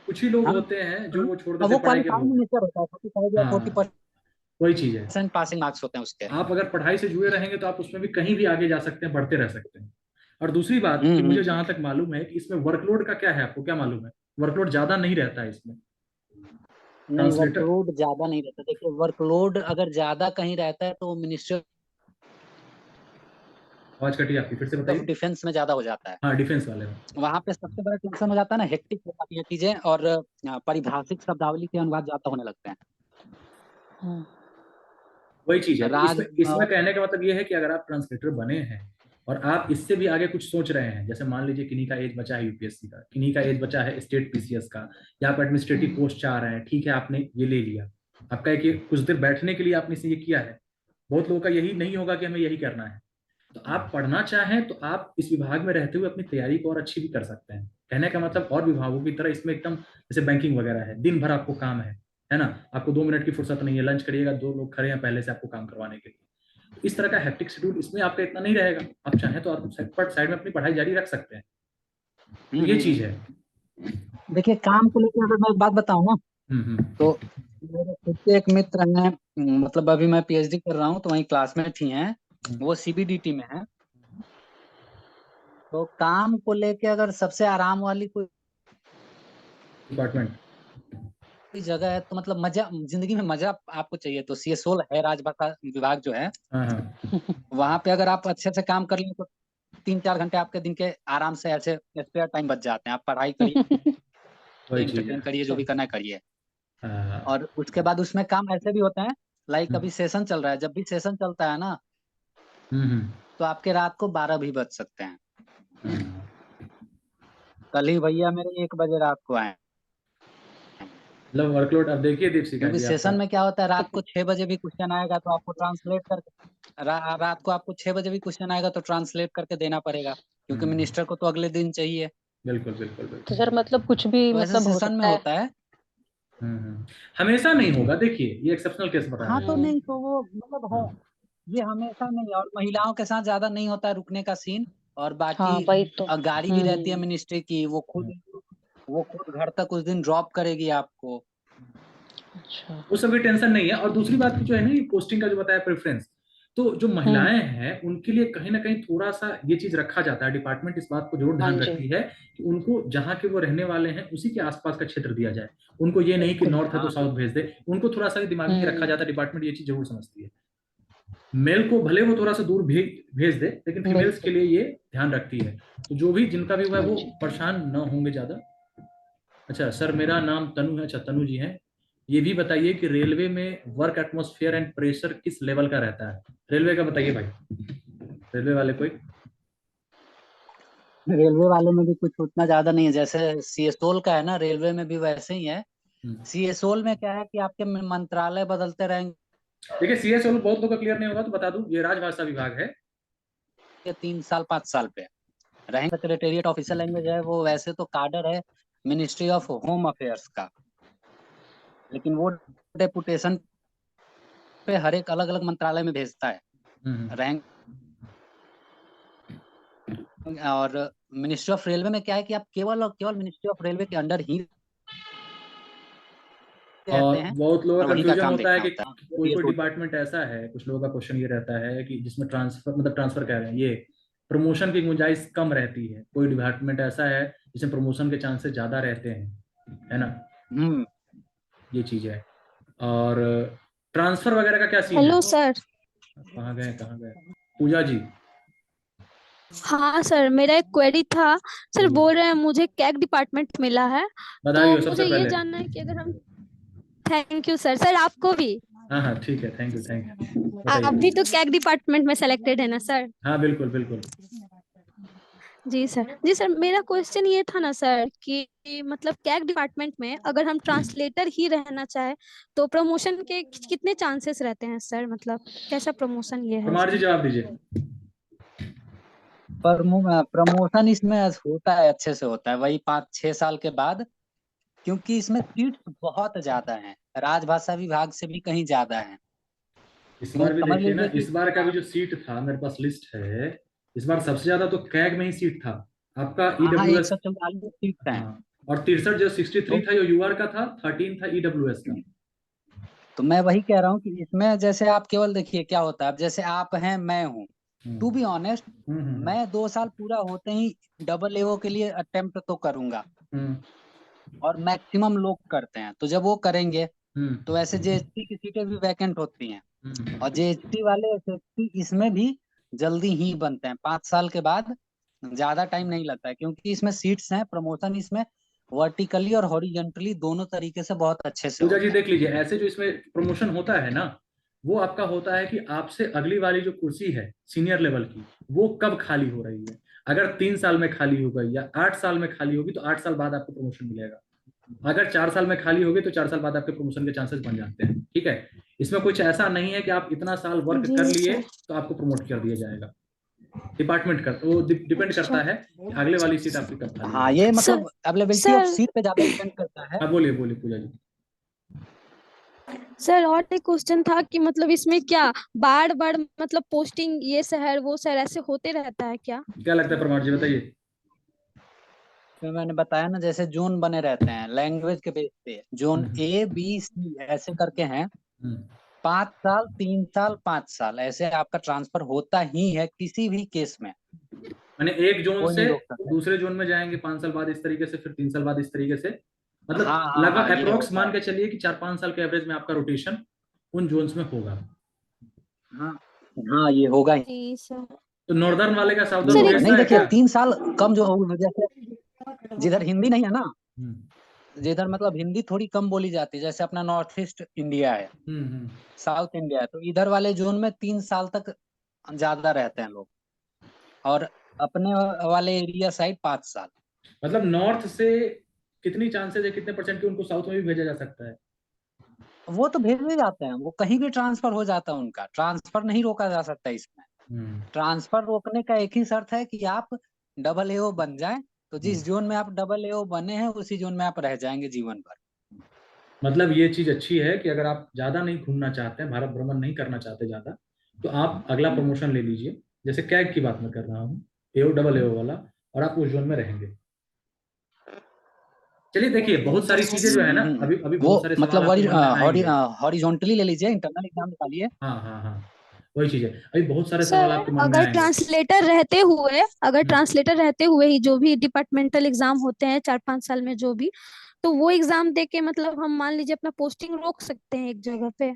कुछ ही लोग हाँ होते हैं जो वो छोड़ वो देते हैं पढ़ाई के क्वालिफाइंग भूख। नेचर होता है, 45 या हाँ, 40% वही चीज है। पासिंग मार्क्स होते हैं उसके। आप अगर पढ़ाई से जुड़े रहेंगे तो आप उसमें भी कहीं भी आगे जा सकते हैं, बढ़ते रह सकते हैं। और दूसरी बात कि मुझे जहां तक मालूम है कि इसमें वर्कलोड का क्या है, आपको क्या मालूम है? वर्कलोड ज्यादा नहीं रहता है इसमें, नहीं, ट्रांसलेटर। वर्कलोड ज्यादा नहीं रहता। देखिए, वर्कलोड अगर ज्यादा कहीं रहता है तो मिनिस्ट्री आवाज कटी आपकी, फिर से ऑफ बताइए। डिफेंस में ज्यादा हो जाता है। हाँ, डिफेंस वाले में। वहां पे सबसे बड़ा टेंशन हो जाता है ना, हेक्टिक हो जाती है चीजें, और पारिभाषिक शब्दावली के अनुवाद ज्यादा होने लगते हैं। वही चीज है। तो राज इसमें इसमें कहने का मतलब ये है कि अगर आप ट्रांसलेटर बने हैं और आप इससे भी आगे कुछ सोच रहे हैं, जैसे मान लीजिए किन्हीं का एज बचा है यूपीएससी का, किन्हीं का एज बचा है स्टेट पीसीएस का, या आप एडमिनिस्ट्रेटिव पोस्ट चाह रहे हैं, ठीक है, आपने ये ले लिया, आपका एक ये कुछ देर बैठने के लिए आपने इसे ये किया है। बहुत लोगों का यही नहीं होगा कि हमें यही करना है। तो आप पढ़ना चाहें तो आप इस विभाग में रहते हुए अपनी तैयारी को और अच्छी भी कर सकते हैं। कहने का मतलब और विभागों की तरह इसमें एकदम जैसे बैंकिंग वगैरह है, दिन भर आपको काम है ना, आपको 2 मिनट की फुर्सत नहीं है, लंच करिएगा 2 लोग खड़े हैं पहले से आपको काम करवाने के लिए। तो इस तरह का हेक्टिक शेड्यूल इसमें आपका इतना नहीं रहेगा। आप चाहें तो आप साइड में अपनी पढ़ाई जारी रख सकते हैं। तो ये चीज है। देखिए, काम को लेकर अगर मैं एक बात बताऊं ना, तो मेरे खुद के एक मित्र हैं, मतलब अभी मैं पीएचडी कर रहा हूँ तो वही क्लासमेट ही हैं, वो सीबीडीटी में है। तो काम को लेके अगर सबसे आराम वाली कोई डिपार्टमेंट जगह है तो मतलब मजा, जिंदगी में मजा आपको चाहिए तो सीएसओल है, राजभाषा विभाग जो है। हाँ हाँ वहां पे अगर आप अच्छे से काम कर लें तो 3-4 घंटे आपके दिन के आराम से ऐसे स्पेयर टाइम बच जाते हैं। आप पढ़ाई करिए, वही चीज एंटरटेन है। करिए, जो भी करना है करिए। हाँ, और उसके बाद उसमें काम ऐसे भी होते हैं, लाइक अभी सेशन चल रहा है, जब भी सेशन चलता है ना हम्म तो आपके रात को 12 भी बज सकते हैं। हम्म। कल ही भैया मेरे 1 बजे रात को आए, मतलब वर्कलोड अब देखिए दीपशिखा क्योंकि जी आपका। सेशन में क्या होता है, रात को 6 बजे भी क्वेश्चन आएगा तो आपको ट्रांसलेट करके रात को आपको 6 बजे भी क्वेश्चन आएगा तो ट्रांसलेट करके देना पड़ेगा, क्योंकि हम्म, मिनिस्टर को तो अगले दिन चाहिए। बिल्कुल बिल्कुल तो बिल्कुल। सर मतलब कुछ भी तो ऐसे मतलब हो सेशन में सकता है। होता है। हमेशा नहीं होगा, देखिए ये एक्सेप्शनल केस बता हाँ, रहे तो हैं। नहीं तो वो मतलब है, ये हमेशा नहीं। और महिलाओं के साथ ज्यादा नहीं होता है रुकने का सीन। और हाँ बाकी वही तो। गाड़ी भी रहती है मिनिस्ट्री की, वो खुद घर तक उस दिन ड्रॉप करेगी आपको। अच्छा। वो सभी टेंशन नहीं है। और दूसरी बात की जो है ना, ये पोस्टिंग का जो बताया प्रेफरेंस, तो जो महिलाएं हैं उनके लिए कहीं ना कहीं थोड़ा सा ये चीज रखा जाता है। डिपार्टमेंट इस बात को जरूर हाँ ध्यान जी। रखती है कि उनको जहाँ के वो रहने वाले हैं उसी के आसपास का क्षेत्र दिया जाए। उनको ये नहीं कि बिल्कुल। नॉर्थ है तो साउथ भेज दे, उनको थोड़ा सा दिमाग में ये रखा जाता है। डिपार्टमेंट ये चीज जरूर समझती है। मेल को भले वो थोड़ा सा दूर भेज दे, लेकिन फीमेल्स के बिल्कुल। लिए ये ध्यान रखती है। तो जो भी जिनका भी हुआ है हाँ वो जी। परेशान न होंगे ज्यादा। अच्छा सर, मेरा नाम तनु है। अच्छा तनु जी हैं। ये भी बताइए कि रेलवे में वर्क एटमॉस्फेयर एंड प्रेशर किस लेवल का रहता है? रेलवे का बताइए भाई, रेलवे वाले कोई। रेलवे वाले में भी कुछ उतना ज्यादा नहीं है, जैसे सीएसओल का है ना, रेलवे में भी वैसे ही है। सीएसओल में क्या है कि आपके मंत्रालय बदलते रहेंगे देखिए सीएसओ बहुत लोग का क्लियर नहीं होगा तो बता दूं, ये राजभाषा विभाग है। 3 साल 5 साल पे रहेंगे। सेक्रेटेरिएट ऑफिशियल लैंग्वेज है वो, वैसे तो काडर है मिनिस्ट्री ऑफ होम अफेयर्स का, लेकिन वो डेपुटेशन पे हर एक अलग अलग मंत्रालय में भेजता है रैंक। और मिनिस्ट्री ऑफ रेलवे में क्या है कि आप केवल और केवल मिनिस्ट्री ऑफ रेलवे के अंडर ही रहते और हैं बहुत लोगों और का वहीं का कंफ्यूजन काम होता है देखना कि होता है। कोई कोई डिपार्टमेंट ऐसा है, कुछ लोगों का क्वेश्चन ये रहता है कि जिसमें ट्रांसफर मतलब ट्रांसफर कह रहे हैं, ये प्रमोशन की गुंजाइश कम रहती है। कोई डिपार्टमेंट ऐसा है जिसमें प्रमोशन के चांसेस ज्यादा रहते हैं, है ना? ये चीज है। और ट्रांसफर वगैरह का क्या सीन है? Hello sir. कहाँ गए कहाँ गए? पूजा जी। हाँ सर, मेरा एक क्वेरी था। सर बोल रहे हैं मुझे कैग डिपार्टमेंट मिला है, बधाई तो हो सबसे मुझे ये पहले। जानना है कि अगर हम। Thank you sir. सर आपको भी। हाँ हाँ ठीक है, थैंक यू आप बताइए। भी तो कैग डिपार्टमेंट में सेलेक्टेड है ना सर? हाँ बिल्कुल बिल्कुल। जी सर। जी सर, मेरा क्वेश्चन ये था ना सर कि मतलब कैग डिपार्टमेंट में अगर हम ट्रांसलेटर ही रहना चाहे तो प्रमोशन के कितने चांसेस रहते हैं सर? मतलब कैसा प्रमोशन ये है कुमार जी इसमें? जवाब दीजिए। प्रमोशन इसमें होता है, अच्छे से होता है, वही 5-6 साल के बाद, क्योंकि इसमें सीट्स बहुत ज्यादा हैं, राजभाषा विभाग से भी कहीं ज्यादा है। इस तो बार भी समझ देखिए ना, लीजिए कि इस बार का भी जो सीट था, मेरे पास लिस्ट है, इस बार सबसे ज्यादा तो कैग में ही सीट था आपका। हाँ, ईडब्ल्यूएस। 144 सीट्स हैं। हाँ, और 63 जो 63 था, ये यूआर का था, 13 था ईडब्ल्यूएस का। तो मैं वही कह रहा हूँ कि इसमें जैसे आप केवल देखिए क्या होता है, अब जैसे आप हैं, मैं हूँ, टू बी ऑनेस्ट, मैं 2 साल पूरा होते ही डबल एओ के लिए अटेम्प्ट तो करूंगा, और मैक्सिमम लोग करते हैं। तो जब वो करेंगे तो ऐसे जेएसटी की सीटें भी वैकेंट होती हैं, और जेएसटी वाले एसएसटी इसमें भी जल्दी ही बनते हैं, 5 साल के बाद, ज्यादा टाइम नहीं लगता है, क्योंकि इसमें सीट्स हैं, प्रमोशन इसमें वर्टिकली और हॉरिजॉन्टली दोनों तरीके से बहुत अच्छे से पूजा होता जी है। देख लीजिए, ऐसे जो इसमें प्रमोशन होता है ना, वो आपका होता है कि आपसे अगली वाली जो कुर्सी है सीनियर लेवल की, वो कब खाली हो रही है। अगर 3 साल में खाली हो गई या 8 साल में खाली होगी, तो 8 साल बाद आपको प्रमोशन मिलेगा। अगर 4 साल में खाली होगी तो 4 साल बाद आपके प्रमोशन के चांसेस बन जाते हैं। ठीक है, इसमें कुछ ऐसा नहीं है कि आप इतना साल वर्क जी कर लिए सर। तो आपको प्रमोट कर दिया जाएगा। डिपार्टमेंट का वो डिपेंड करता अच्छा है कि अगले वाली सीट आपकी कब खाली हाँ, होगी। ये सर मतलब अवेलेबिलिटी ऑफ सर सीट पे ज्यादा डिपेंड करता है। हाँ बोलिए बोलिए पूजा जी। सर और एक क्वेश्चन था कि मतलब इसमें क्या बार बार मतलब पोस्टिंग ये शहर वो शहर ऐसे होते रहता है क्या? क्या लगता है प्रमाण जी, बताइए। तो मैंने बताया ना, जैसे जोन बने रहते हैं लैंग्वेज के बेस पे, जोन ए बी सी ऐसे करके हैं, 5 साल 3 साल 5 साल ऐसे आपका ट्रांसफर होता ही है किसी भी केस में, मैंने एक जोन कोई से नहीं रोक सकता। दूसरे जोन में जाएंगे 5 साल बाद इस तरीके से, फिर 3 साल बाद इस तरीके से, मतलब हाँ हाँ लगभग हाँ, ये अप्रोक्स होता मान है। के चलिए कि 4-5 साल के एवरेज में आपका रोटेशन उन जोन्स में होगा। हाँ हाँ, ये होगा ही जी सर। तो नॉर्दर्न वाले का साउदर्न सर होगा। एक नहीं भेजता है देखिए, क्या? 3 साल कम जो होगा, जैसे जिधर हिंदी नहीं है ना, हम्म जिधर मतलब हिंदी थोड़ी कम बोली जाती है, जैसे अपना नॉर्थ ईस्ट इंडिया है, हम्म। साउथ इंडिया है, तो इधर वाले जोन में 3 साल तक ज्यादा रहते हैं लोग, और अपने वाले एरिया साइड 5 साल। मतलब नॉर्थ से कितनी चांसेस है, कितने परसेंट की उनको साउथ में भी भेजा जा सकता है? वो तो भेजे जाते हैं, वो कहीं भी ट्रांसफर हो जाता है, उनका ट्रांसफर नहीं रोका जा सकता इसमें। ट्रांसफर रोकने का एक ही शर्त है कि आप डबल एओ बन जाएं, तो जिस जोन में आप डबल एओ बने हैं उसी जोन में आप रह जाएंगे जीवन भर। मतलब ये चीज अच्छी है कि अगर आप ज्यादा नहीं घूमना चाहते हैं, भारत भ्रमण नहीं करना चाहते ज्यादा, तो आप अगला प्रमोशन ले लीजिए। जैसे कैग की बात मैं कर रहा हूँ, एओ डबल एओ वाला, और आप उस जोन में रहेंगे। चलिए देखिए, बहुत सारी चीजें जो है ना, अभी अभी वो बहुत सारे सवाल मतलब आपके मन में आएंगे। हॉरिजॉन्टली ले लीजिए, इंटरनल एग्जाम निकालिए। हाँ हाँ हाँ, वही चीज है, अभी बहुत सारे सवाल सर आपके मन में अगर आएंगे। ट्रांसलेटर रहते हुए अगर हम्म। ट्रांसलेटर रहते हुए ही जो भी डिपार्टमेंटल एग्जाम होते हैं 4-5 साल में जो भी, तो वो एग्जाम दे के मतलब हम मान लीजिए अपना पोस्टिंग रोक सकते हैं एक जगह पे?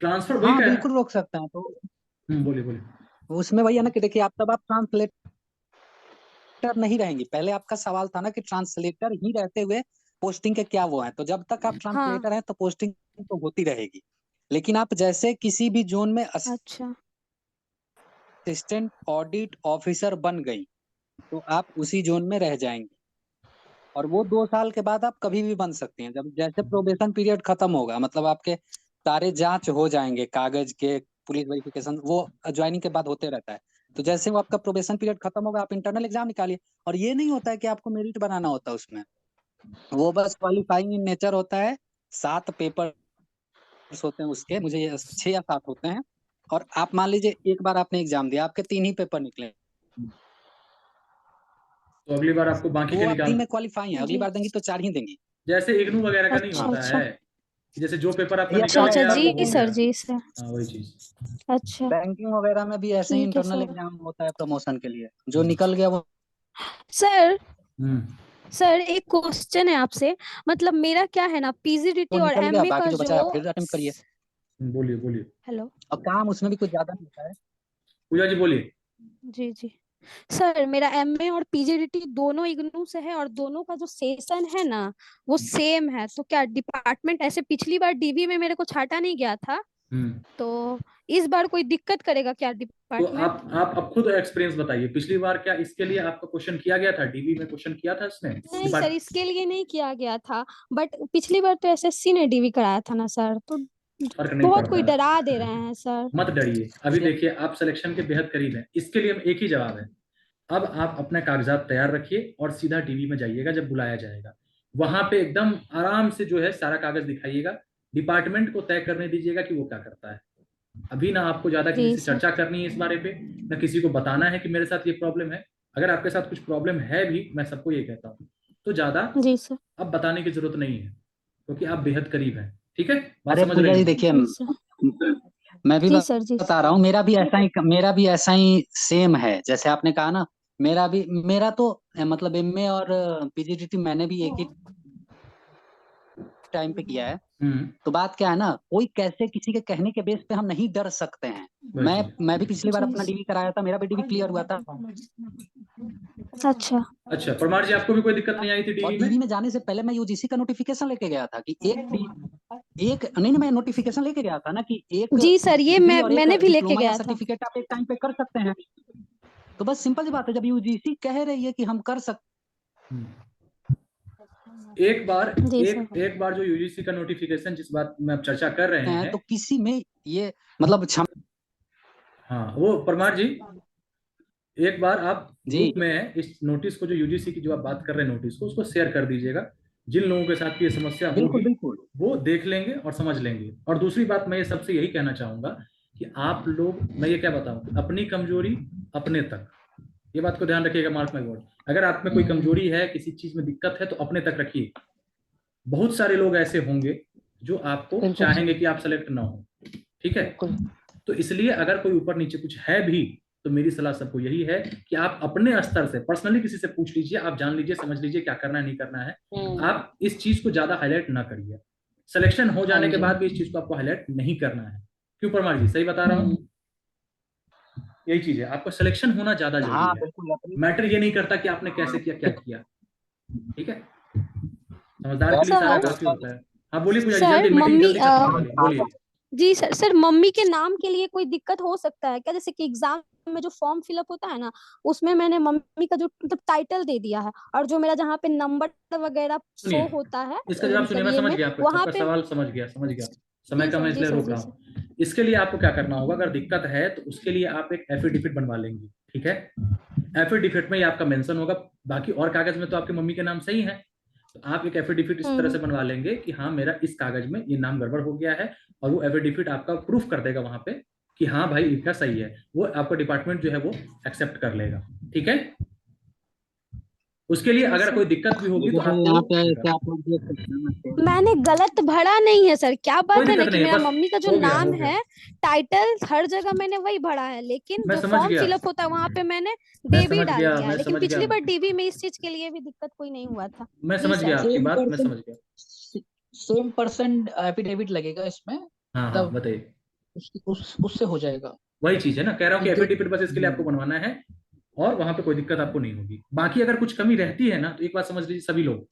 ट्रांसफर वही हाँ का है। बिल्कुल रोक सकते हैं। तो बोलिए बोलिए। उसमें वही है ना कि देखिए, आप तब आप ट्रांसलेटर नहीं रहेंगी। पहले आपका सवाल था ना कि ट्रांसलेटर ही रहते हुए पोस्टिंग के क्या वो है, तो जब तक आप हाँ। ट्रांसलेटर हैं तो पोस्टिंग तो होती रहेगी। लेकिन आप जैसे किसी भी जोन में अच्छा। असिस्टेंट ऑडिट ऑफिसर बन गई, तो आप उसी जोन में रह जाएंगे, और वो 2 साल के बाद आप कभी भी बन सकती हैं। जब जैसे प्रोबेशन पीरियड खत्म होगा, मतलब आपके सारे जांच हो जाएंगे, कागज के, पुलिस वेरिफिकेशन, वो ज्वाइनिंग के बाद होते रहता है। तो जैसे वो आपका प्रोबेशन पीरियड खत्म होगा, आप इंटरनल एग्जाम निकालिए। और ये नहीं होता है कि आपको मेरिट बनाना होता है उसमें, वो बस क्वालिफाइंग इन नेचर होता है। 7 पेपर होते हैं उसके, मुझे 6 या 7 होते हैं, और आप मान लीजिए एक बार आपने एग्जाम दिया, आपके 3 ही पेपर निकले, तो अगली बार आपको बाकी तो के वो आप 3 निकाल, में क्वालिफाई है, अगली जी। बार देंगी तो 4 ही देंगी। जैसे इग्नू वगैरह का नहीं अच्छा होता अच्छा। है कि जैसे जो पेपर आपका ये अच्छा निकल अच्छा गया जी वो हो सर गया। जी सर। हाँ वही चीज। अच्छा। बैंकिंग वगैरह में भी ऐसे ही ठीक है इंटरनल सर। एग्जाम होता है प्रमोशन के लिए, जो निकल गया वो। सर हम्म। सर एक क्वेश्चन है आपसे, मतलब मेरा क्या है ना पीजीडीटी तो और निकल गया, एमए बाकी का जो बचा है जो फिर अटेम्प्ट करिए। बोलिए बोलिए। हेलो। और काम उसमें भी कुछ ज्यादा नहीं होता है। पूजा जी बोलिए। जी जी। सर मेरा एमए और पीजीडीटी दोनों इग्नू से है, और दोनों का जो सेशन है ना वो सेम है, तो क्या डिपार्टमेंट ऐसे पिछली बार डीवी में मेरे को छाटा नहीं गया था, हम्म। तो इस बार कोई दिक्कत करेगा क्या तो डिपार्टमेंट? आप अब खुद एक्सपीरियंस बताइए, पिछली बार क्या इसके लिए आपका क्वेश्चन किया गया था, डीबी में क्वेश्चन किया था इसने नहीं सर इसके लिए नहीं किया गया था, बट पिछली बार तो एसएससी ने डीवी कराया था ना सर, तो फर्क नहीं बहुत कोई पड़ता डरा दे है। रहे हैं सर। मत डरिए, अभी देखिए आप सिलेक्शन के बेहद करीब हैं, इसके लिए हम एक ही जवाब है। अब आप अपने कागजात तैयार रखिए और सीधा डीवी में जाइएगा, जब बुलाया जाएगा वहां पे एकदम आराम से जो है सारा कागज दिखाइएगा, डिपार्टमेंट को तय करने दीजिएगा कि वो क्या करता है। अभी ना आपको ज्यादा किसी जी से सर। चर्चा करनी है इस बारे पे, ना किसी को बताना है कि मेरे साथ ये प्रॉब्लम है। अगर आपके साथ कुछ प्रॉब्लम है भी, मैं सबको ये कहता हूँ, तो ज्यादा जी सर। अब बताने की जरूरत नहीं है, क्योंकि आप बेहद करीब हैं। ठीक है, बात अरे समझ पूजा रही जी हो? देखिए, जी सर। मैं भी जी सर। जी बता रहा हूँ, मेरा भी ऐसा ही सेम है जैसे आपने कहा ना। मेरा तो मतलब एमए और पीजीडीटी मैंने भी एक ही टाइम पे किया है। तो बात क्या है ना, कोई कैसे किसी के कहने के बेस पे हम नहीं डर सकते हैं। वही चीज। मैं भी पिछली बार जी अपना डीवी कराया था, मेरा भी डीवी क्लियर हुआ था। अच्छा। अच्छा परमार जी, आपको भी कोई दिक्कत नहीं आई थी और डीवी डीवी में? में जाने से पहले मैं यूजीसी का नोटिफिकेशन लेके गया था कि एक नहीं, मैं नोटिफिकेशन लेके गया था ना कि एक जी सर, ये डिग्री और एक मैंने भी लेके डिप्लोमा या गया था। सर्टिफिकेट आप एक टाइम पे कर सकते हैं। तो बस सिंपल सी बात है, जब यूजीसी कह रही है कि हम कर सकते। एक बार जी सर। एक बार जो यूजीसी का नोटिफिकेशन जिस बात में आप चर्चा कर रहे हैं, तो किसी में ये मतलब हाँ वो परमार जी, एक बार आप जी ग्रुप में इस नोटिस को, जो यूजीसी की जो आप बात कर रहे हैं नोटिस को, उसको शेयर कर दीजिएगा। जिन लोगों के साथ ये समस्या बिल्कुल होगी बिल्कुल वो देख लेंगे और समझ लेंगे। और दूसरी बात मैं ये सबसे यही कहना चाहूंगा कि आप लोग, मैं ये क्या बताऊं, अपनी कमजोरी अपने तक, ये बात को ध्यान रखिएगा, मार्क माय वर्ड। अगर आप में कोई कमजोरी है, किसी चीज में दिक्कत है, तो अपने तक रखिए। बहुत सारे लोग ऐसे होंगे जो आपको चाहेंगे कि आप सेलेक्ट ना हो, ठीक है? तो इसलिए अगर कोई ऊपर नीचे कुछ है भी, तो मेरी सलाह सबको यही है कि आप अपने स्तर से पर्सनली किसी से पूछ लीजिए, आप जान लीजिए, समझ लीजिए क्या करना है नहीं करना है। आप इस चीज को ज्यादा हाईलाइट ना करिए। सिलेक्शन हो जाने के बाद भी इस चीज को आपको हाईलाइट नहीं करना है। क्यों परमार जी, सही बता रहा हूँ? यही चीज है, आपको सिलेक्शन होना ज्यादा हाँ जरूरी है। बिल्कुल मैटर ये नहीं करता कि आपने कैसे किया, क्या किया। ठीक है, समझदार के लिए सारा सर काफी होता है। हाँ बोलिए पूजा जी, सर जल्दी, मीटिंग मम्मी जल्दी खत्म होने वाली है, बोलिए। जी सर। सर मम्मी के नाम के लिए कोई दिक्कत हो सकता है क्या? जैसे कि एग्जाम में जो फॉर्म फिलअप होता है ना, उसमें मैंने मम्मी का जो मतलब टाइटल दे दिया है, और जो मेरा जहाँ पे नंबर वगैरह शो सुनिए, होता है इसका जवाब सुनिए, मतलब मैं ये समझ में गया आपका वहां आपका पे। सवाल, समझ गया समय जी का सर। मैं जी इसलिए सर। रोक जी रहा सर। हूँ। इसके लिए आपको क्या करना होगा, अगर दिक्कत है तो उसके लिए आप एक एफिडेविट बनवा लेंगे। ठीक है, एफिडेविट में ही आपका मेंशन होगा, बाकी और कागज में तो आपकी मम्मी के नाम सही है। तो आप एक एफिडेविट इस तरह से बनवा लेंगे कि हाँ मेरा इस कागज में ये नाम गड़बड़ हो गया है, और वो एफिडेविट आपका प्रूफ कर देगा वहां पे कि हाँ भाई इनका सही है। वो आपका डिपार्टमेंट जो है वो एक्सेप्ट कर लेगा। ठीक है, उसके लिए जी अगर सर। कोई दिक्कत भी होगी तो जैसे आपको यहाँ पे ऐसे आप लोग देख सकते हैं। मैंने गलत भरा नहीं है सर, क्या कोई बात है ना दिक्कत कि नहीं है, मेरा बस मम्मी का जो हो गया नाम हो गया। है, टाइटल हर जगह मैंने वही भरा है, लेकिन मैं जो समझ फॉर्म गया, फिलअप होता है वहां पे मैंने मैं देवी समझ डाल गया, दिया है। मैं लेकिन समझ गया, पिछली बार डीवी में इस चीज के लिए भी दिक्कत कोई नहीं हुआ था। मैं जी समझ सर। गया आपकी सेम बात, मैं पर्सन समझ गया। सेम पर्सन एफिडेविट लगेगा इसमें, हाँ हाँ मतलब बताइए। उससे हो जाएगा वही चीज है ना, कह रहा हूँ कि कि एफिडेविट बस इसके लिए आपको बनवाना है, और वहां पे कोई दिक्कत आपको नहीं होगी। बाकी अगर कुछ कमी रहती है ना, तो एक बात समझ लीजिए सभी लोग,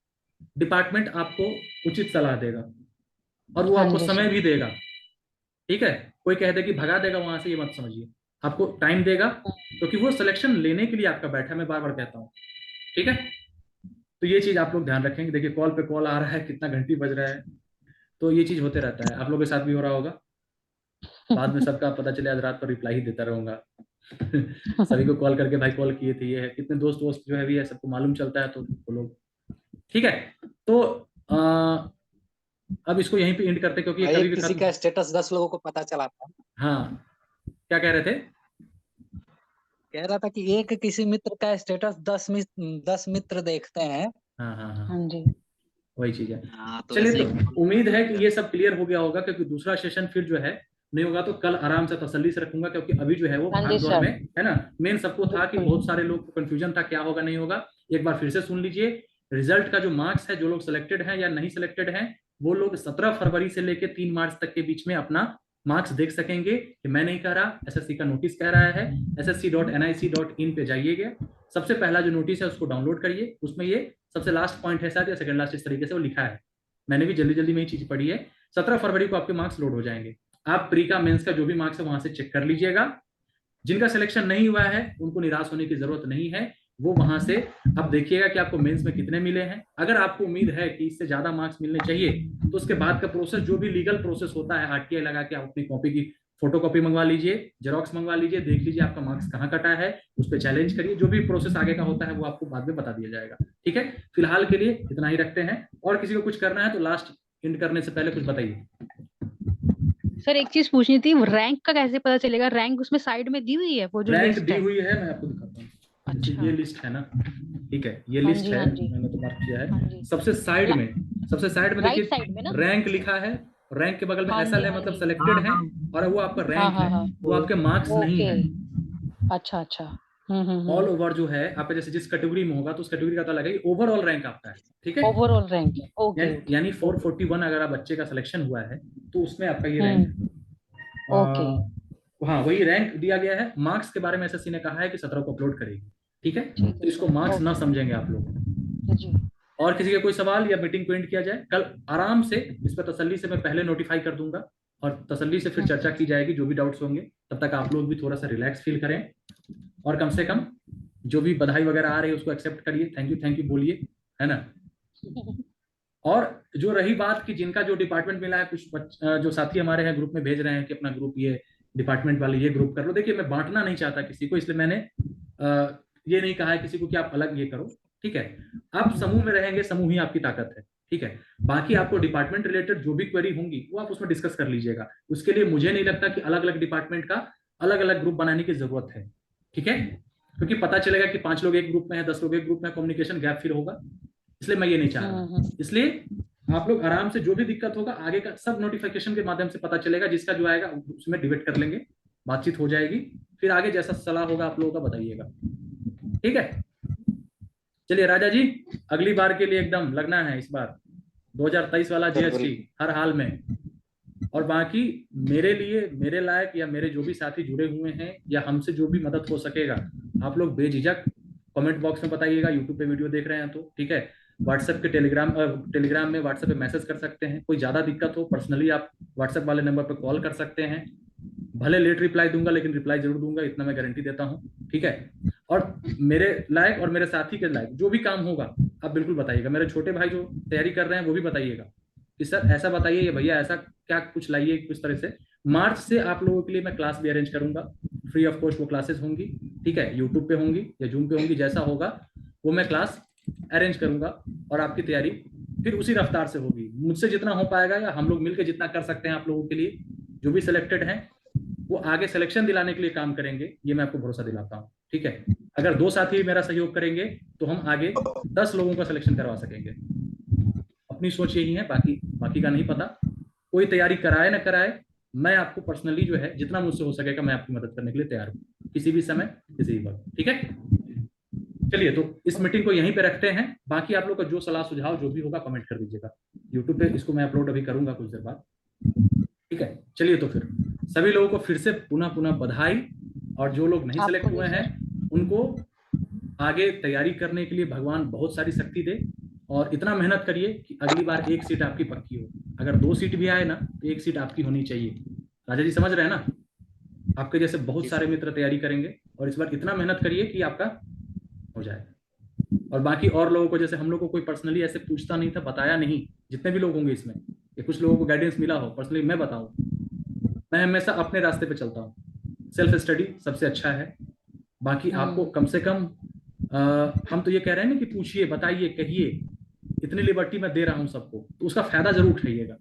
डिपार्टमेंट आपको उचित सलाह देगा, और वो आपको समय भी देगा। ठीक है, कोई कह दे कि भगा देगा वहां से, ये मत समझिए, आपको टाइम देगा, क्योंकि वो सिलेक्शन लेने के लिए आपका बैठा है, मैं बार बार कहता हूँ। ठीक है, तो ये चीज आप लोग ध्यान रखेंगे। देखिए कॉल पे कॉल आ रहा है, कितना घंटी बज रहा है, तो ये चीज होते रहता है, आप लोगों के साथ भी हो रहा होगा। बाद में सबका पता चले आज रात को रिप्लाई ही देता रहूंगा। सभी को कॉल करके भाई कॉल किए थे, ये है, कितने दोस्त वोस्त जो है भी है, सबको मालूम चलता है, तो वो लोग। ठीक है, तो अब इसको यहीं पे एंड करते, क्योंकि ये कभी एक भी किसी खत्म। का स्टेटस 10 लोगों को पता चला था। हाँ, क्या कह रहे थे? कह रहा था कि एक किसी मित्र का स्टेटस 10 मित्र देखते हैं। हाँ हाँ हाँ, हाँ जी। वही चीज है। हाँ तो चलिए, ऐसे ही तो उम्मीद है कि ये सब क्लियर हो गया होगा, क्योंकि दूसरा सेशन फिर जो है नहीं होगा, तो कल आराम से तसल्ली से रखूंगा, क्योंकि अभी जो है वो हाँ जी भाग दौड़ सर। में है ना। मेन सबको था कि बिल्कुल। बहुत सारे लोग को कंफ्यूजन था क्या होगा नहीं होगा। एक बार फिर से सुन लीजिए, रिजल्ट का जो मार्क्स है, जो लोग सिलेक्टेड हैं या नहीं सिलेक्टेड हैं, वो लोग 17 फरवरी से लेकर 3 मार्च तक के बीच में अपना मार्क्स देख सकेंगे। कि मैं नहीं कह रहा, एसएससी का नोटिस कह रहा है। ssc.nic.in पे जाइएगा, सबसे पहला जो नोटिस है उसको डाउनलोड करिए, उसमें ये सबसे लास्ट पॉइंट है शायद, या सेकंड लास्ट, इस तरीके से वो लिखा है। मैंने भी जल्दी जल्दी में ये चीज पढ़ी है। 17 फरवरी को आपके मार्क्स लोड हो जाएंगे। आप प्री का मेंस का जो भी मार्क्स है वहां से चेक कर लीजिएगा। जिनका सिलेक्शन नहीं हुआ है उनको निराश होने की जरूरत नहीं है, वो वहां से अब देखिएगा कि आपको मेंस में कितने मिले हैं। अगर आपको उम्मीद है कि इससे ज्यादा मार्क्स मिलने चाहिए, तो उसके बाद का प्रोसेस, जो भी लीगल प्रोसेस होता है, आरटीआई लगा के आप अपनी कॉपी की फोटोकॉपी मंगवा लीजिए, जेरोक्स मंगवा लीजिए, देख लीजिए आपका मार्क्स कहाँ कटा है, उस पर चैलेंज करिए। जो भी प्रोसेस आगे का होता है वो आपको बाद में बता दिया जाएगा। ठीक है, फिलहाल के लिए इतना ही रखते हैं, और किसी को कुछ करना है तो लास्ट एंड करने से पहले कुछ बताइए। सर एक चीज पूछनी थी, रैंक का कैसे पता चलेगा? रैंक उसमें साइड में दी हुई है, वो जो रैंक लिस्ट दी है? हुई है, मैं आपको दिखाता हूँ। जैसे अच्छा। ये लिस्ट है ना, ठीक है, ये हाँ लिस्ट जी, है, हाँ जी, मैंने तो मार्क किया हाँ है। जी। सबसे साइड में राइट देखिए साइड में ना? रैंक लिखा है, रैंक के बगल में हाँ एसएल जी, है, हाँ मतलब जी। सेलेक्टेड हाँ है, हाँ और वो आपका हाँ, रैंक हाँ, है, हाँ। वो आपके मार्क्स नहीं ओके। है। अच्छा, अच्छा। ऑल ओवर जो है आपका, जैसे जिस कैटेगरी में होगा तो उस कैटेगरी का पता लगेगा, ओवरऑल रैंक आपका है, ठीक है। ओवरऑल रैंक है। Okay, okay. यानी 441 अगर आप बच्चे का सिलेक्शन हुआ है तो उसमें आपका ये रैंक, ओके। हाँ वही रैंक दिया गया है। मार्क्स के बारे में एसएससी ने कहा है कि 17 को अपलोड करेगी, ठीक है, ठीक तो है इसको सर। मार्क्स ना ओके। समझेंगे आप लोग। जी। और किसी का कोई सवाल या मीटिंग को एंड किया जाए, कल आराम से इस पर तसल्ली से मैं पहले नोटिफाई कर दूंगा और तसल्ली से फिर चर्चा की जाएगी, जो भी डाउट्स होंगे। तब तक आप लोग भी थोड़ा सा रिलैक्स फील करें, और कम से कम जो भी बधाई वगैरह आ रही है उसको एक्सेप्ट करिए, थैंक यू बोलिए, है ना। और जो रही बात कि जिनका जो डिपार्टमेंट मिला है, कुछ जो साथी हमारे हैं ग्रुप में भेज रहे हैं कि अपना ग्रुप ये डिपार्टमेंट वाले ये ग्रुप कर लो। देखिए मैं बांटना नहीं चाहता किसी को, इसलिए मैंने ये नहीं कहा है किसी को कि आप अलग ये करो, ठीक है। आप समूह में रहेंगे, समूह ही आपकी ताकत है, ठीक है। बाकी आपको डिपार्टमेंट रिलेटेड जो भी क्वेरी होंगी वो आप उसमें डिस्कस कर लीजिएगा। उसके लिए मुझे नहीं लगता कि अलग अलग डिपार्टमेंट का अलग अलग ग्रुप बनाने की जरूरत है, ठीक है, क्योंकि पता चलेगा कि 5 लोग एक ग्रुप में है, 10 लोग एक ग्रुप में, कम्युनिकेशन गैप फिर होगा, इसलिए मैं ये नहीं चाह रहा। इसलिए आप लोग आराम से जो भी दिक्कत होगा आगे का सब नोटिफिकेशन के माध्यम से पता चलेगा, जिसका जो आएगा उसमें डिबेट कर लेंगे, बातचीत हो जाएगी, फिर आगे जैसा सलाह होगा आप लोगों का बताइएगा, ठीक है। चलिए राजा जी, अगली बार के लिए एकदम लगना है, इस बार 2023 वाला जीएसटी हर हाल में। और बाकी मेरे लिए, मेरे लायक या मेरे जो भी साथी जुड़े हुए हैं या हमसे जो भी मदद हो सकेगा, आप लोग बेझिझक कमेंट बॉक्स में बताइएगा। यूट्यूब पे वीडियो देख रहे हैं तो ठीक है, व्हाट्सएप के टेलीग्राम में व्हाट्सएप पे मैसेज कर सकते हैं। कोई ज़्यादा दिक्कत हो पर्सनली आप व्हाट्सएप वाले नंबर पर कॉल कर सकते हैं। भले लेट रिप्लाई दूंगा लेकिन रिप्लाई जरूर दूंगा, इतना मैं गारंटी देता हूँ, ठीक है। और मेरे लायक और मेरे साथी के लायक जो भी काम होगा आप बिल्कुल बताइएगा। मेरे छोटे भाई जो तैयारी कर रहे हैं वो भी बताइएगा कि सर ऐसा बताइए, ये भैया ऐसा क्या कुछ लाइए कुछ तरह से। मार्च से आप लोगों के लिए मैं क्लास भी अरेंज करूंगा, फ्री ऑफ कॉस्ट वो क्लासेस होंगी, ठीक है, यूट्यूब पे होंगी या जूम पे होंगी, जैसा होगा वो मैं क्लास अरेंज करूंगा और आपकी तैयारी फिर उसी रफ्तार से होगी। मुझसे जितना हो पाएगा या हम लोग मिलकर जितना कर सकते हैं आप लोगों के लिए, जो भी सिलेक्टेड हैं वो आगे सिलेक्शन दिलाने के लिए काम करेंगे, ये मैं आपको भरोसा दिलाता हूँ, ठीक है। अगर 2 साथी मेरा सहयोग करेंगे तो हम आगे 10 लोगों का सिलेक्शन करवा सकेंगे। अपनी सोच यही है, बाकी का नहीं पता। कोई तैयारी कराए ना कराए, मैं आपको पर्सनली जो है जितना मुझसे हो सकेगा मैं आपकी मदद करने के लिए तैयार हूँ, किसी भी समय किसी भी वक्त, ठीक है। चलिए तो इस मीटिंग को यहीं पे रखते हैं। बाकी आप लोग का जो सलाह सुझाव जो भी होगा कमेंट कर दीजिएगा। यूट्यूब पे इसको मैं अपलोड अभी करूंगा कुछ देर बाद, ठीक है। चलिए तो फिर सभी लोगों को फिर से पुनः बधाई, और जो लोग नहीं सिलेक्ट हुए हैं उनको आगे तैयारी करने के लिए भगवान बहुत सारी शक्ति दे, और इतना मेहनत करिए कि अगली बार 1 सीट आपकी पक्की हो। अगर 2 सीट भी आए ना तो 1 सीट आपकी होनी चाहिए। राजा जी समझ रहे हैं ना, आपके जैसे बहुत सारे मित्र तैयारी करेंगे, और इस बार इतना मेहनत करिए कि आपका हो जाए। और बाकी और लोगों को, जैसे हम लोग को कोई पर्सनली ऐसे पूछता नहीं था, बताया नहीं, जितने भी लोग होंगे इसमें, या कुछ लोगों को गाइडेंस मिला हो पर्सनली मैं बताऊं, मैं हमेशा अपने रास्ते पे चलता हूँ। सेल्फ स्टडी सबसे अच्छा है। बाकी आपको कम से कम हम तो ये कह रहे हैं ना कि पूछिए, बताइए, कहिए, इतनी लिबर्टी मैं दे रहा हूँ सबको, तो उसका फायदा जरूर उठाइएगा।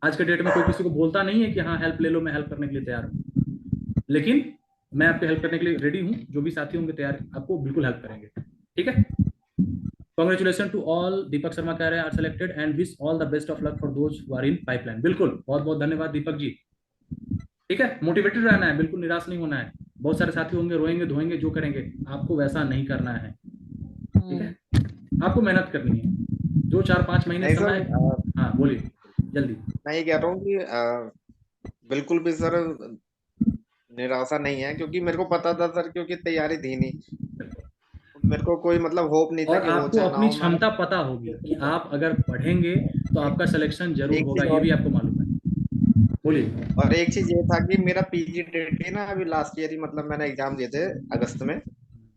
आज के डेट में कोई किसी को बोलता नहीं है कि हाँ हेल्प ले लो, मैं हेल्प करने के लिए तैयार हूँ, लेकिन मैं आपको हेल्प करने के लिए रेडी हूँ। जो भी साथी होंगे तैयार, आपको बिल्कुल हेल्प करेंगे, ठीक है। Congratulation to all, Deepak Sharma कह रहे हैं are selected and wish all the best of luck for those who are in pipeline. बिल्कुल, बहुत बहुत धन्यवाद दीपक जी, ठीक है। मोटिवेटेड रहना है, बिल्कुल निराश नहीं होना है। बहुत सारे साथी होंगे रोएंगे धोएंगे जो करेंगे, आपको वैसा नहीं करना है, ठीक है। आपको मेहनत करनी है, जो 4-5 महीने समय। हाँ बोलिए जल्दी। मैं ये कह रहा हूँ कि बिल्कुल भी सर निराशा नहीं है, क्योंकि मेरे को पता था सर, क्योंकि तैयारी थी नहीं, मेरे को कोई मतलब होप नहीं था और कि हो आपको चाहे ना अपनी हो। क्षमता पता होगी कि आप अगर पढ़ेंगे तो आपका सिलेक्शन जरूर एक होगा, चीज ये और, भी आपको मालूम है। बोलिए। और एक चीज ये था कि मेरा पीजी डेट थी ना अभी लास्ट ईयर ही, मतलब मैंने एग्जाम दिए थे अगस्त में,